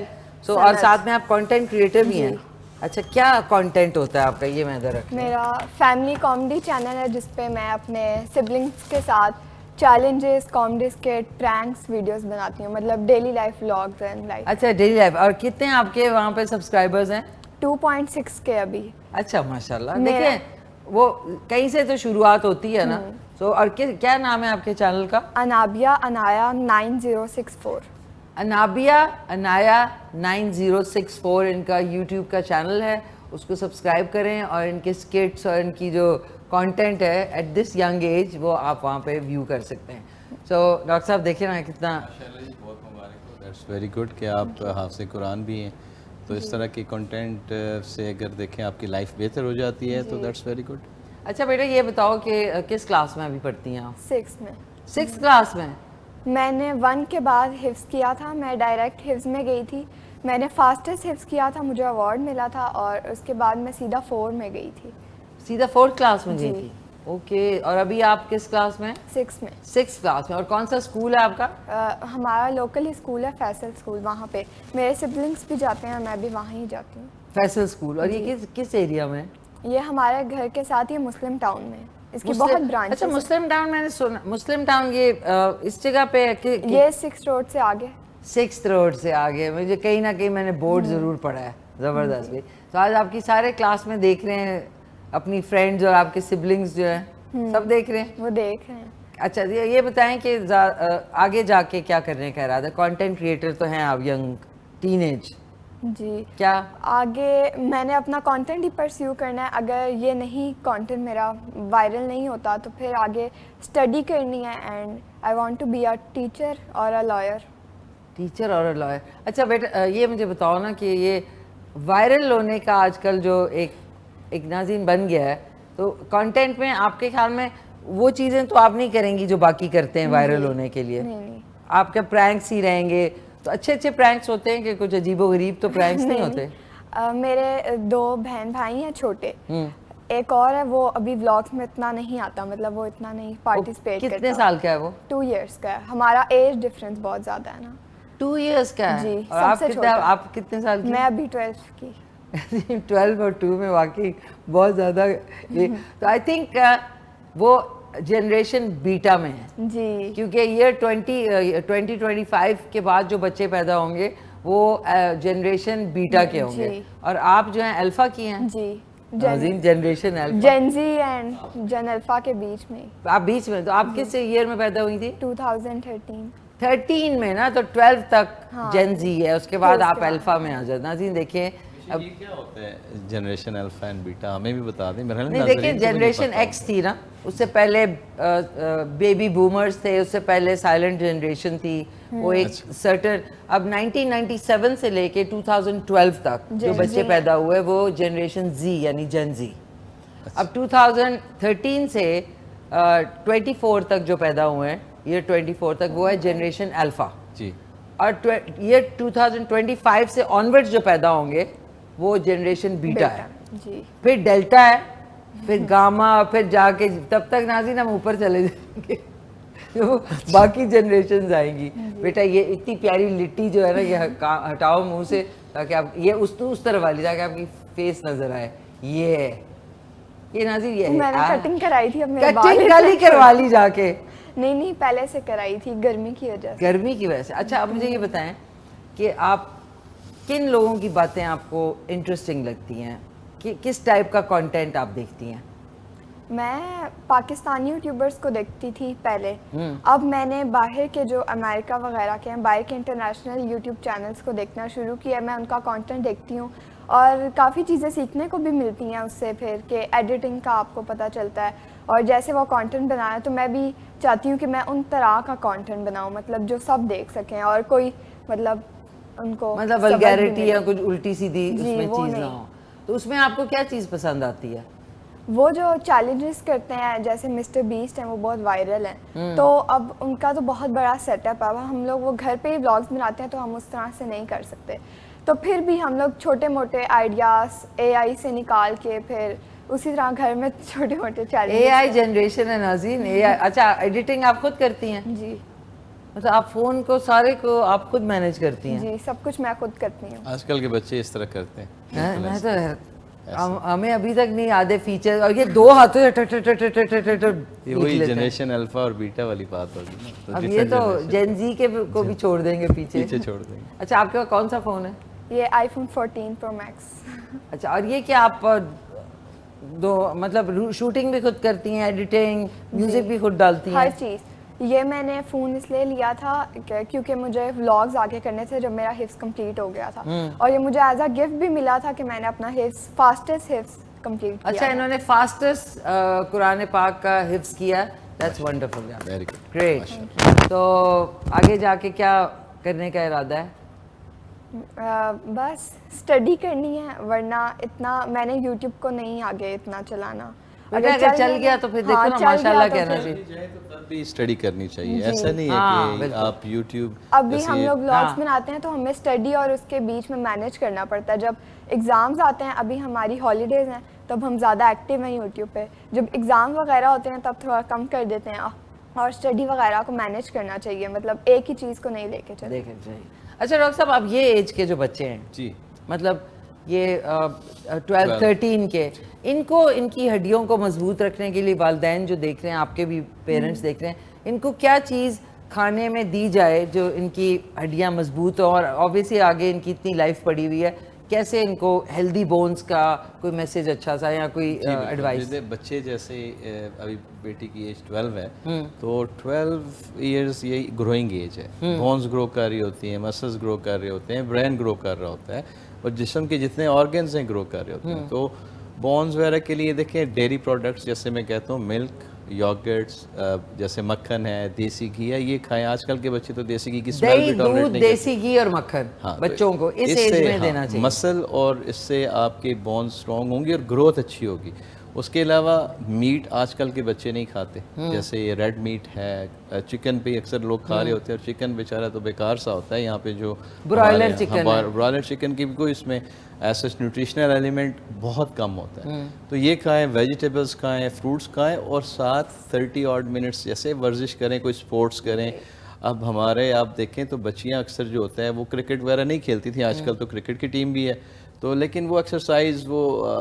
سو اور ساتھ میں آپ کانٹینٹ کریٹر بھی ہیں. اچھا کیا کانٹینٹ ہوتا ہے آپ کا, یہ میں ادھر رکھ. میرا فیملی کامیڈی چینل ہے جس پہ میں اپنے سبلنگس کے ساتھ چیلنجز, کامیڈی اسکٹ, پرینکس ویڈیوز بناتی ہوں, مطلب daily life vlogs and life. اچھا ڈیلی لائف. اور کتنے آپ کے وہاں پہ سبسکرائبرز ہیں؟ 2.6 کے ابھی. اچھا ماشاء اللہ. دیکھیں وہ کہیں سے تو شروعات ہوتی ہے نا. سو اور کیا نام ہے آپ کے چینل کا؟ انابیہ انایا 9064. انابیہ انایا 9064 ان کا یوٹیوب کا چینل ہے, اس کو سبسکرائب کریں, اور ان کے اسکٹس اور ان کی جو کانٹینٹ ہے ایٹ دس ینگ ایج وہ آپ وہاں پہ ویو کر سکتے ہیں. سو ڈاکٹر صاحب دیکھیں نا کتنا بہت مبارک ہو. دیٹس ویری گڈ کہ آپ حافظ قرآن بھی ہیں, تو اس طرح کی کنٹینٹ سے اگر دیکھیں آپ کی لائف بہتر ہو جاتی ہے تو دیٹس ویری گڈ. اچھا بیٹا یہ بتاؤ کہ کس کلاس میں ابھی پڑھتی ہیں آپ؟ 6 میں. 6 کلاس میں. میں نے 1 کے بعد حفظ کیا تھا, میں ڈائریکٹ حفظ میں گئی تھی. میں نے فاسٹسٹ حفظ کیا تھا, مجھے ایوارڈ ملا تھا, اور اس کے بعد میں سیدھا 4 میں گئی تھی. سیدھا 4 کلاس میں گئی تھی. اوکے, اور ابھی آپ کس کلاس میں؟ 6 میں. 6 کلاس میں. اور کون سا اسکول ہے آپ کا؟ ہمارا لوکل ہی اسکول ہے, فیصل اسکول. وہاں پہ میرے سبلنگس بھی جاتے ہیں, میں بھی وہاں ہی جاتی ہوں. فیصل اسکول. اور یہ کس ایریا میں؟ یہ ہمارے گھر کے ساتھ ہی مسلم ٹاؤن میں. اس کی بہت برانچ. اچھا مسلم ٹاؤن, میں نے سنا مسلم ٹاؤن یہ اس جگہ پہ یہ 6 روڈ سے آگے. 6 روڈ سے آگے. مجھے کہیں نہ کہیں میں نے بورڈ ضرور پڑھا ہے زبردست بھی. تو آج آپ کی سارے کلاس میں دیکھ رہے ہیں, اپنی فرینڈز اور آپ کے سبلنگس جو ہیں سب دیکھ رہے ہیں. وہ دیکھ رہے ہیں. اچھا یہ بتائیں کہ آگے جا کے کیا کرنے کا ارادہ ہے؟ کانٹینٹ کریٹر تو ہیں آپ, ینگ ٹین ایج. جی کیا آگے میں نے اپنا کانٹینٹ ہی پرسیو کرنا ہے. اگر یہ نہیں کانٹینٹ میرا وائرل نہیں ہوتا تو پھر آگے اسٹڈی کرنی ہے, and I want to be a teacher اور اے لائر. ٹیچر اور لائر. اچھا بیٹا یہ مجھے بتاؤ نا کہ یہ وائرل ہونے کا آج کل جو ایک ناظرین بن گیا ہے, تو کانٹینٹ میں آپ کے خیال میں وہ چیزیں تو آپ نہیں کریں گی جو باقی کرتے ہیں وائرل ہونے کے لیے؟ آپ کے پرینکس ہی رہیں گے. تو اچھے پرینکس ہوتے ہیں کہ کچھ عجیب و غریب تو پرینکس نہیں ہوتے؟ میرے 2 بہن بھائی ہیں چھوٹے, ایک اور ہے وہ ابھی ولاگس میں اتنا نہیں آتا, مطلب وہ اتنا نہیں پارٹیسپیٹ کرتا. کتنے سال کا ہے وہ؟ 2 ایئرس کا ہے. ہمارا ایج ڈفرینس بہت زیادہ ہے نا. 2 ایئرس کا ہے. جی. اور آپ کتنے سال کی؟ میں ابھی 12 کی. 12 اور 2 میں واقعی بہت زیادہ. تو آئی تھنک وہ جنریشن بیٹا میں ہے. جی. کیونکہ ایئر 2025 کے بعد جو بچے پیدا ہوں گے وہ جنریشن بیٹا کے ہوں گے, اور آپ جو ہیں الفا کی ہیں. جی. جنریشن الفا, جن زی اینڈ جن الفا کے بیچ میں. آپ بیچ میں. تو آپ کس ایئر میں پیدا ہوئی تھی؟ 2013 میں نا. تو 12 تک جن زی ہے, اس کے بعد آپ الفا میں آ جاتے. ناظرین دیکھیں اب کیا ہوتا ہے جنریشن الفا اینڈ بیٹا, ہمیں بھی بتا دیں. نہیں دیکھیں جنریشن ایکس تھی نا, اس سے پہلے بیبی بومرز تھے, اس سے پہلے سائلنٹ جنریشن تھی, وہ ایک سرٹن. اب 1997 سے لے کے 2012 تک جو بچے پیدا ہوئے وہ جنریشن زی یعنی جن زی. اب 2013 سے 24 تک جو پیدا ہوئے ہیں, ایئر 24 تک, وہ ہے جنریشن الفا. جی. اور ایئر 2025 سے آنورڈ جو پیدا ہوں گے وہ جنریشن بیٹا ہے. جی. پھر ڈیلٹا ہے, پھر گاما, پھر جا کے تب تک ناظرین ہم اوپر چلے جائیں گے, باقی جنریشنز آئیں گی. بیٹا یہ اتنی پیاری لٹی جو ہے نا یہ ہٹاؤ منہ سے, تاکہ آپ یہ اس طرح والی تاکہ آپ کی فیس نظر آئے. یہ ناظرین یہ میں نے کٹنگ کرائی تھی, اب میرے کٹنگ کل ہی کروا لی جا کے. نہیں پہلے سے کرائی تھی گرمی کی وجہ سے. گرمی کی وجہ سے. اچھا آپ مجھے یہ بتائیں کہ آپ کن لوگوں کی باتیں آپ کو انٹرسٹنگ لگتی ہیں, کہ کس ٹائپ کا کانٹینٹ آپ دیکھتی ہیں؟ میں پاکستانی یوٹیوبرز کو دیکھتی تھی پہلے, اب میں نے باہر کے جو امریکہ وغیرہ کے ہیں, باہر کے انٹرنیشنل یوٹیوب چینلز کو دیکھنا شروع کیا. میں ان کا کانٹینٹ دیکھتی ہوں اور کافی چیزیں سیکھنے کو بھی ملتی ہیں اس سے, پھر کہ ایڈیٹنگ کا آپ کو پتہ چلتا ہے. اور جیسے وہ کانٹینٹ بنایا تو میں بھی چاہتی ہوں کہ میں ان طرح کا کانٹینٹ بناؤں, مطلب جو سب دیکھ سکیں اور کوئی مطلب ان کو مطلب ولگیرٹی یا کچھ الٹی سیدھی اس میں چیز نہ ہو. تو اس میں آپ کو کیا چیز پسند آتی ہے؟ وہ جو چیلنجز کرتے ہیں جیسے مسٹر بیسٹ ہیں, وہ بہت وائرل ہیں, تو اب ان کا تو بہت بڑا سیٹ اپ ہے. ہم لوگ وہ گھر پہ ہی بلاگز بناتے ہیں تو ہم اس طرح سے نہیں کر سکتے, تو پھر بھی ہم لوگ چھوٹے موٹے آئیڈیاز اے آئی سے نکال کے پھر اسی طرح گھر میں چھوٹے موٹے چیلنج. اے آئی جنریشن ہے ناظرین, اے آئی. اچھا ایڈیٹنگ آپ خود کرتی ہیں؟ جی. مطلب آپ فون کو سارے کو آپ خود مینیج کرتی ہیں؟ جی سب کچھ میں خود کرتی ہوں. آج کل کے بچے اس طرح کرتے ہیں. میں تو ہمیں ابھی تک نہیں آدھے فیچر, اور یہ 2 ہاتھوں سے وہی جنریشن الفا اور بیٹا والی بات ہوگی. اب یہ تو جین زی کے کو بھی چھوڑ دیں گے پیچھے چھوڑ دیں گے. اچھا آپ کے پاس کون سا فون ہے؟ یہ آئی فون 14 پرو میکس. اچھا اور یہ کیا آپ مطلب شوٹنگ بھی خود کرتی ہیں, ایڈیٹنگ, میوزک بھی خود ڈالتی ہیں؟ ہر چیز. یہ میں نے فون اس لیے لیا تھا کیونکہ مجھے ولاگز آگے کرنے تھے جب میرا حفظ کمپلیٹ ہو گیا تھا, اور یہ مجھے ایز اے گفٹ بھی ملا تھا کہ میں نے اپنا فاسٹسٹ حفظ کمپلیٹ کیا. اچھا انہوں نے فاسٹسٹ قرآن پاک کا حفظ کیا, دیٹس ونڈرفل, گریٹ. تو آگے جا کے کیا کرنے کا ارادہ ہے؟ بس اسٹڈی کرنی ہے, ورنہ اتنا میں نے یوٹیوب کو نہیں آگے اتنا چلانا. اگر چل گیا تو پھر دیکھو نا ماشاءاللہ کہنا چاہیے. تب بھی اسٹڈی کرنی چاہیے, ایسا نہیں ہے کہ آپ یوٹیوب. ابھی ہم لوگ ولاگس بناتے ہیں تو ہمیں اسٹڈی اور اس کے بیچ میں مینیج کرنا پڑتا ہے. جب ایگزامز آتے ہیں, ابھی ہماری ہالیڈیز ہیں, تب ہم زیادہ ایکٹیو ہیں یوٹیوب پہ. جب ایگزام وغیرہ ہوتے ہیں تب تھوڑا کم کر دیتے ہیں, اور اسٹڈی وغیرہ کو مینیج کرنا چاہیے, مطلب ایک ہی چیز کو نہیں لے کے چلے. اچھا ڈاکٹر صاحب اب یہ ایج کے جو بچے ہیں, جی مطلب یہ 12-13 کے, ان کو ان کی ہڈیوں کو مضبوط رکھنے کے لیے والدین جو دیکھ رہے ہیں, آپ کے بھی پیرنٹس دیکھ رہے ہیں, ان کو کیا چیز کھانے میں دی جائے جو ان کی ہڈیاں مضبوط ہوں, اور اوبیسلی آگے ان کی اتنی لائف پڑی ہوئی ہے, کیسے ان کو ہیلدی بونز کا کوئی میسیج اچھا سا یا کوئی ایڈوائس؟ بچے جیسے ابھی بیٹی کی ایج 12 ہے, تو 12 ایئرس یہ گروئنگ ایج ہے. بونز گرو کر رہی ہوتی ہیں, مسلز گرو کر رہے ہوتے ہیں, برین گرو کر رہا ہوتا ہے, اور جسم کے جتنے آرگنز ہیں گرو کر رہے ہوتے ہیں. تو بونز وغیرہ کے لیے دیکھیں ڈیری پروڈکٹس, جیسے میں کہتا ہوں ملک, یوگرٹس, جیسے مکھن ہے, دیسی گھی ہے, یہ کھائیں. آج کل کے بچے تو دیسی گھی کی اسمیل بھی ٹالریٹ نہیں کرتے. دیسی گھی اور مکھن بچوں کو اس ایج میں دینا چاہیے. مسل اور اس سے آپ کے بونز اسٹرانگ ہوں گی اور گروتھ اچھی ہوگی. اس کے علاوہ میٹ آج کل کے بچے نہیں کھاتے, جیسے یہ ریڈ میٹ ہے, چکن پہ اکثر لوگ کھا رہے ہوتے ہیں, اور چکن بیچارہ تو بیکار سا ہوتا ہے. یہاں پہ جو برائلر چکن کی بھی کوئی اس میں ایسا نیوٹریشنل ایلیمنٹ بہت کم ہوتا ہے. تو یہ کھائیں, ویجیٹیبلس کھائیں, فروٹس کھائیں, اور ساتھ 30 odd منٹس جیسے ورزش کریں, کوئی اسپورٹس کریں. اب ہمارے آپ دیکھیں تو بچیاں اکثر جو ہوتا ہے وہ کرکٹ وغیرہ نہیں کھیلتی تھیں, آج کل تو کرکٹ کی ٹیم بھی ہے, تو لیکن وہ ایکسرسائز, وہ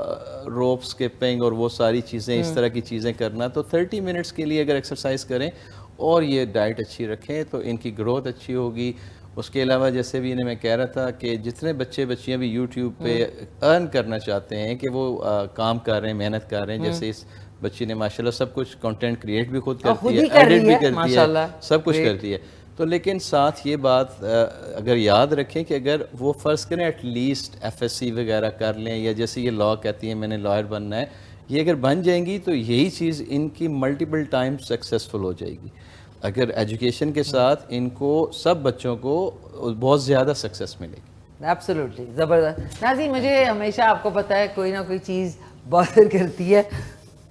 روپ اسکپنگ اور وہ ساری چیزیں, اس طرح کی چیزیں کرنا, تو 30 منٹس کے لیے اگر ایکسرسائز کریں اور یہ ڈائٹ اچھی رکھیں تو ان کی گروتھ اچھی ہوگی. اس کے علاوہ جیسے بھی میں کہہ رہا تھا کہ جتنے بچیاں بھی یوٹیوب پہ ارن کرنا چاہتے ہیں, کہ وہ کام کر رہے ہیں, محنت کر رہے ہیں, جیسے اس بچی نے ماشاءاللہ سب کچھ کنٹینٹ کریٹ بھی خود کرتی ہے, ایڈٹ بھی کرتی ہے, سب کچھ کرتی ہے. تو لیکن ساتھ یہ بات اگر یاد رکھیں کہ اگر وہ فرض کریں ایٹ لیسٹ FSC وغیرہ کر لیں, یا جیسے یہ لاء کہتی ہیں میں نے لائر بننا ہے, یہ اگر بن جائیں گی تو یہی چیز ان کی ملٹیپل ٹائم سکسیسفل ہو جائے گی. اگر ایجوکیشن کے ساتھ ان کو سب بچوں کو بہت زیادہ سکسیس ملے گی. ایبسلیوٹلی زبردست. ناظرین مجھے ہمیشہ آپ کو پتہ ہے کوئی نہ کوئی چیز باتر کرتی ہے.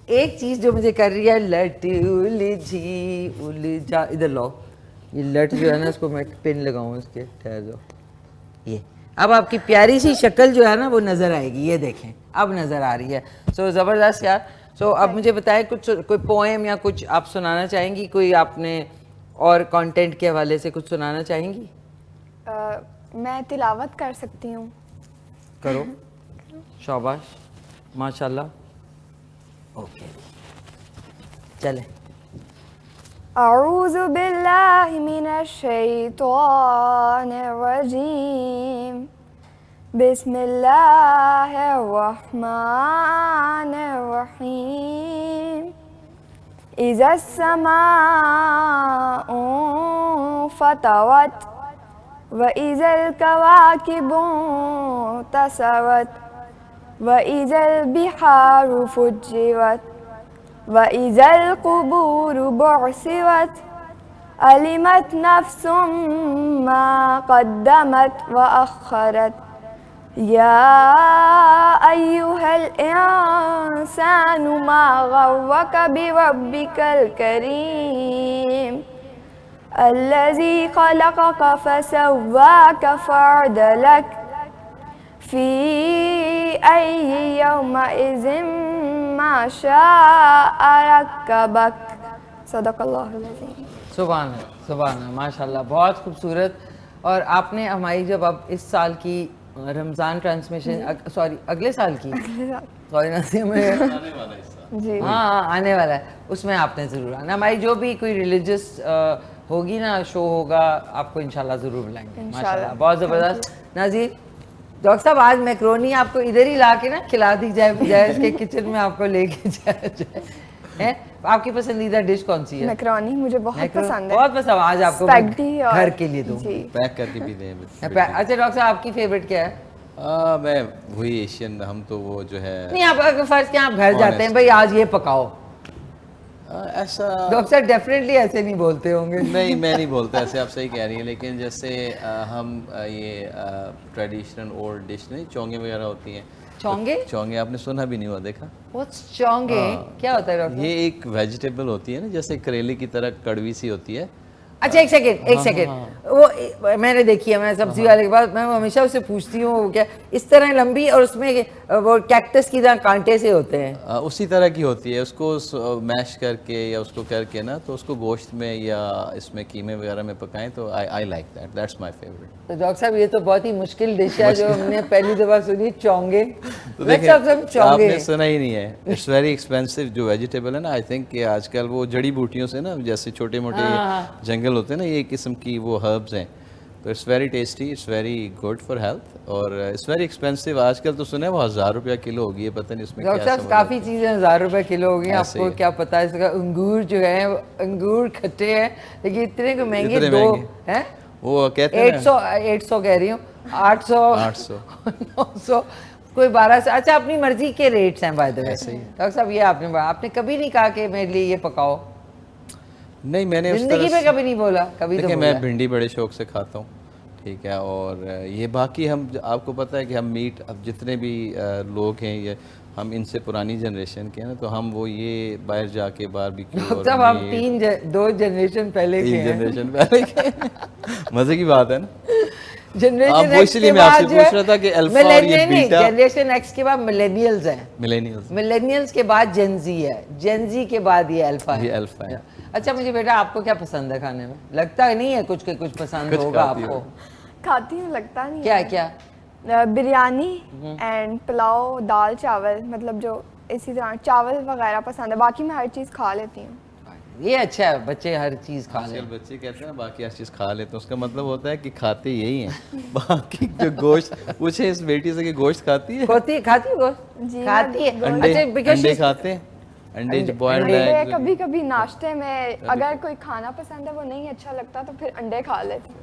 ایک چیز جو مجھے کر رہی ہے, لٹ الجھی الجھا, ادھر لاؤ, یہ لٹ جو ہے نا اس کو میں پن لگاؤں اس کے, ٹھہر جاؤ. یہ اب آپ کی پیاری سی شکل جو ہے نا وہ نظر آئے گی, یہ دیکھیں اب نظر آ رہی ہے. سو زبردست یار. سو اب مجھے بتائیں کچھ کوئی پوئم یا کچھ آپ سنانا چاہیں گی, کوئی آپ نے اور کانٹینٹ کے حوالے سے کچھ سنانا چاہیں گی؟ میں تلاوت کر سکتی ہوں. کرو, شاباش, ماشاءاللہ. اوکے چلیں. أعوذ بالله من الشيطان الرجيم بسم الله الرحمن الرحيم إذا السماء انفطرت وإذا الكواكب انتثرت وإذا البحار فجرت وإذا القبور بعثرت علمت نفس ما قدمت وأخرت يا أيها الإنسان ما غرك بربك الكريم الذي خلقك فسواك فعدلك في أي يومئذ ما شاء ركبك صدق اللہ العظیم. سبحان اللہ سبحان اللہ ماشاءاللہ بہت خوبصورت. اور آپ نے ہماری جب اب اس سال کی رمضان ٹرانسمیشن سوری اگلے سال کی سوری نسیم جی ہاں آنے والا ہے اس میں آپ نے ضرور آنا. ہماری جو بھی کوئی ریلیجس ہوگی نا شو ہوگا آپ کو انشاءاللہ ضرور بلائیں گے ماشاءاللہ بہت زبردست. ناظرین ڈاکٹر صاحب آج میکرونی آپ کو ادھر ہی لا کے نا کھلا دی جائے بجائے اس کے کچن میں آپ کو لے کے جایا جائے. آپ کی پسندیدہ ڈش کون سی ہے؟ میکرونی مجھے بہت پسند ہے. بہت پسند. آج آپ کو گھر کے لیے دوں پیک کر کے بھی دیں. اچھا ڈاکٹر صاحب آپ کی فیوریٹ کیا ہے؟ میں وہی ایشین ہم تو وہ جو ہے نہیں آپ اگر فرض کیا آپ گھر جاتے ہیں بھائی آج یہ پکاؤ ایسا ڈاکٹر صاحب ڈیفینیٹلی ایسے نہیں بولتے ہوں گے. نہیں میں نہیں بولتا ایسے آپ صحیح کہہ رہی ہیں لیکن جیسے ہم یہ ٹریڈیشنل اولڈ ڈش نہیں چونگے وغیرہ ہوتی ہیں. چونگے آپ نے سنا بھی نہیں ہوا دیکھا؟ چونگے کیا ہوتا ہے ڈاکٹر؟ یہ ایک ویجیٹیبل ہوتی ہے نا جیسے کریلے کی طرح کڑوی سی ہوتی ہے. اچھا ایک سیکنڈ وہ میں نے دیکھی ہے میں سبزی والے کے بعد میں ہمیشہ اسے پوچھتی ہوں وہ کیا اس طرح لمبی اور اس میں وہ کیکٹس کی طرح کانٹے سے ہوتے ہیں اسی طرح کی ہوتی ہے. اس کو میش کر کے یا اس کو کر کے نا تو اس کو گوشت میں یا اس میں قیمے وغیرہ میں پکائیں تو I like that. That's my favourite. تو ڈاکٹر صاحب یہ تو بہت ہی مشکل ڈش ہے جو ہم نے پہلی دفعہ سنی چونگے. آپ نے سنا ہی نہیں ہے. اٹس ویری ایکسپینسو جو ویجیٹیبل ہے نا. آئی تھنک کہ آج کل وہ جڑی بوٹیوں سے نا جیسے چھوٹے موٹے جنگل ہوتے ہیں نا یہ قسم کی وہ ہربز ہیں تو it's very tasty it's very good for health اور اٹس ویری ایکسپینسو. آج کل تو سنا ہے وہ 1000 روپیہ کلو ہوگی ہے پتہ نہیں اس میں کیا. ڈاکٹر صاحب کافی چیزیں 1000 روپے کلو ہو گئی ہیں. آپ کو کیا پتا ہے اس کا انگور جو ہے انگور کھٹے ہیں لیکن اتنے کو مہنگے دو ہیں وہ کہتے ہیں 800 کہہ رہی ہوں 800 900 کوئی 1200. اچھا اپنی مرضی کے ریٹس ہیں بائی دا وے. ڈاکٹر صاحب یہ آپ نے کبھی نہیں کہا کہ میرے لیے یہ پکاؤ؟ نہیں میں نے زندگی میں کبھی نہیں بولا. کبھی تو میں بھنڈی بڑے شوق سے کھاتا ہوں ٹھیک ہے. اور یہ باقی ہم آپ کو پتہ ہے کہ ہم میٹ اب جتنے بھی لوگ ہیں یہ ہم ان سے پرانی جنریشن کے ہیں نا تو ہم وہ یہ باہر جا کے باربیکیو سب ہم 2 جنریشن پہلے کے ہیں. مزے کی بات ہے نا. جنریشن ایکس کے بعد ملینیلز ہیں. ملینیلز کے بعد جین زی ہے. جین زی کے بعد یہ الفا ہے. اچھا مجھے بیٹا آپ کو کیا پسند ہے کھانے میں؟ لگتا نہیں ہے کچھ پسند ہوگا آپ کو. کھاتی ہوں لگتا نہیں. کیا بریانی اینڈ پلاؤ دال چاول مطلب جو اسی طرح چاول وغیرہ پسند ہے. باقی میں ہر چیز کھا لیتی ہوں. یہ اچھا ہے بچے ہر چیز کھا لیں. بچے کہتے ہیں باقی ہر چیز کھا لیتے ہیں اس کا مطلب ہوتا ہے کہ کھاتے یہی ہیں. باقی جو گوشت پوچھے اس بیٹی سے کہ گوشت کھاتی ہے کھاتی ہے کھاتی ہے. انڈے کھاتے ہیں انڈے بوائلڈ ایگ. کبھی کبھی ناشتے میں اگر کوئی کھانا پسند ہے وہ نہیں اچھا لگتا تو پھر انڈے کھا لیتے ہیں.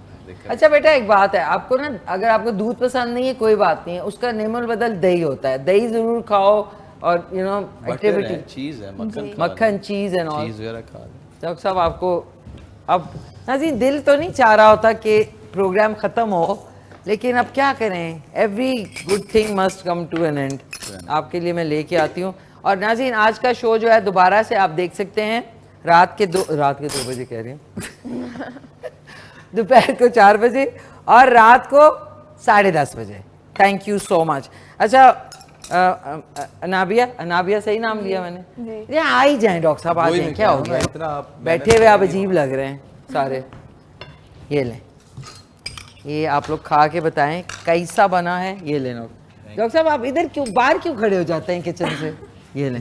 اچھا بیٹا ایک بات ہے آپ کو نا اگر آپ کو دودھ پسند نہیں ہے کوئی بات نہیں ہے اس کا نعم البدل دہی ہوتا ہے. دہی ضرور کھاؤ اور یو نو ایکٹیویٹی چیز ہے مکھن چیز اینڈ آل. چیز وغیرہ کھا لیں. ڈاکٹر صاحب آپ کو اب ناظرین دل تو نہیں چاہ رہا ہوتا کہ پروگرام ختم ہو لیکن اب کیا کریں every good thing must come to an end. آپ کے لیے میں لے کے آتی ہوں. اور ناظرین آج کا شو جو ہے دوبارہ سے آپ دیکھ سکتے ہیں رات کے 2 بجے کہہ رہی ہوں دوپہر کو 4 بجے اور رات کو 10:30 بجے. تھینک یو سو مچ. اچھا انابیہ صحیح نام لیا میں نے. یہ آ ہی جائیں ڈاکٹر صاحب آ جائیں. کیا ہو گیا بیٹھے ہوئے آپ عجیب لگ رہے ہیں سارے. یہ لیں یہ آپ لوگ کھا کے بتائیں کیسا بنا ہے. یہ لیں ڈاکٹر صاحب آپ ادھر کیوں باہر کیوں کھڑے ہو جاتے ہیں کچن سے. یہ لیں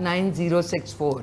9064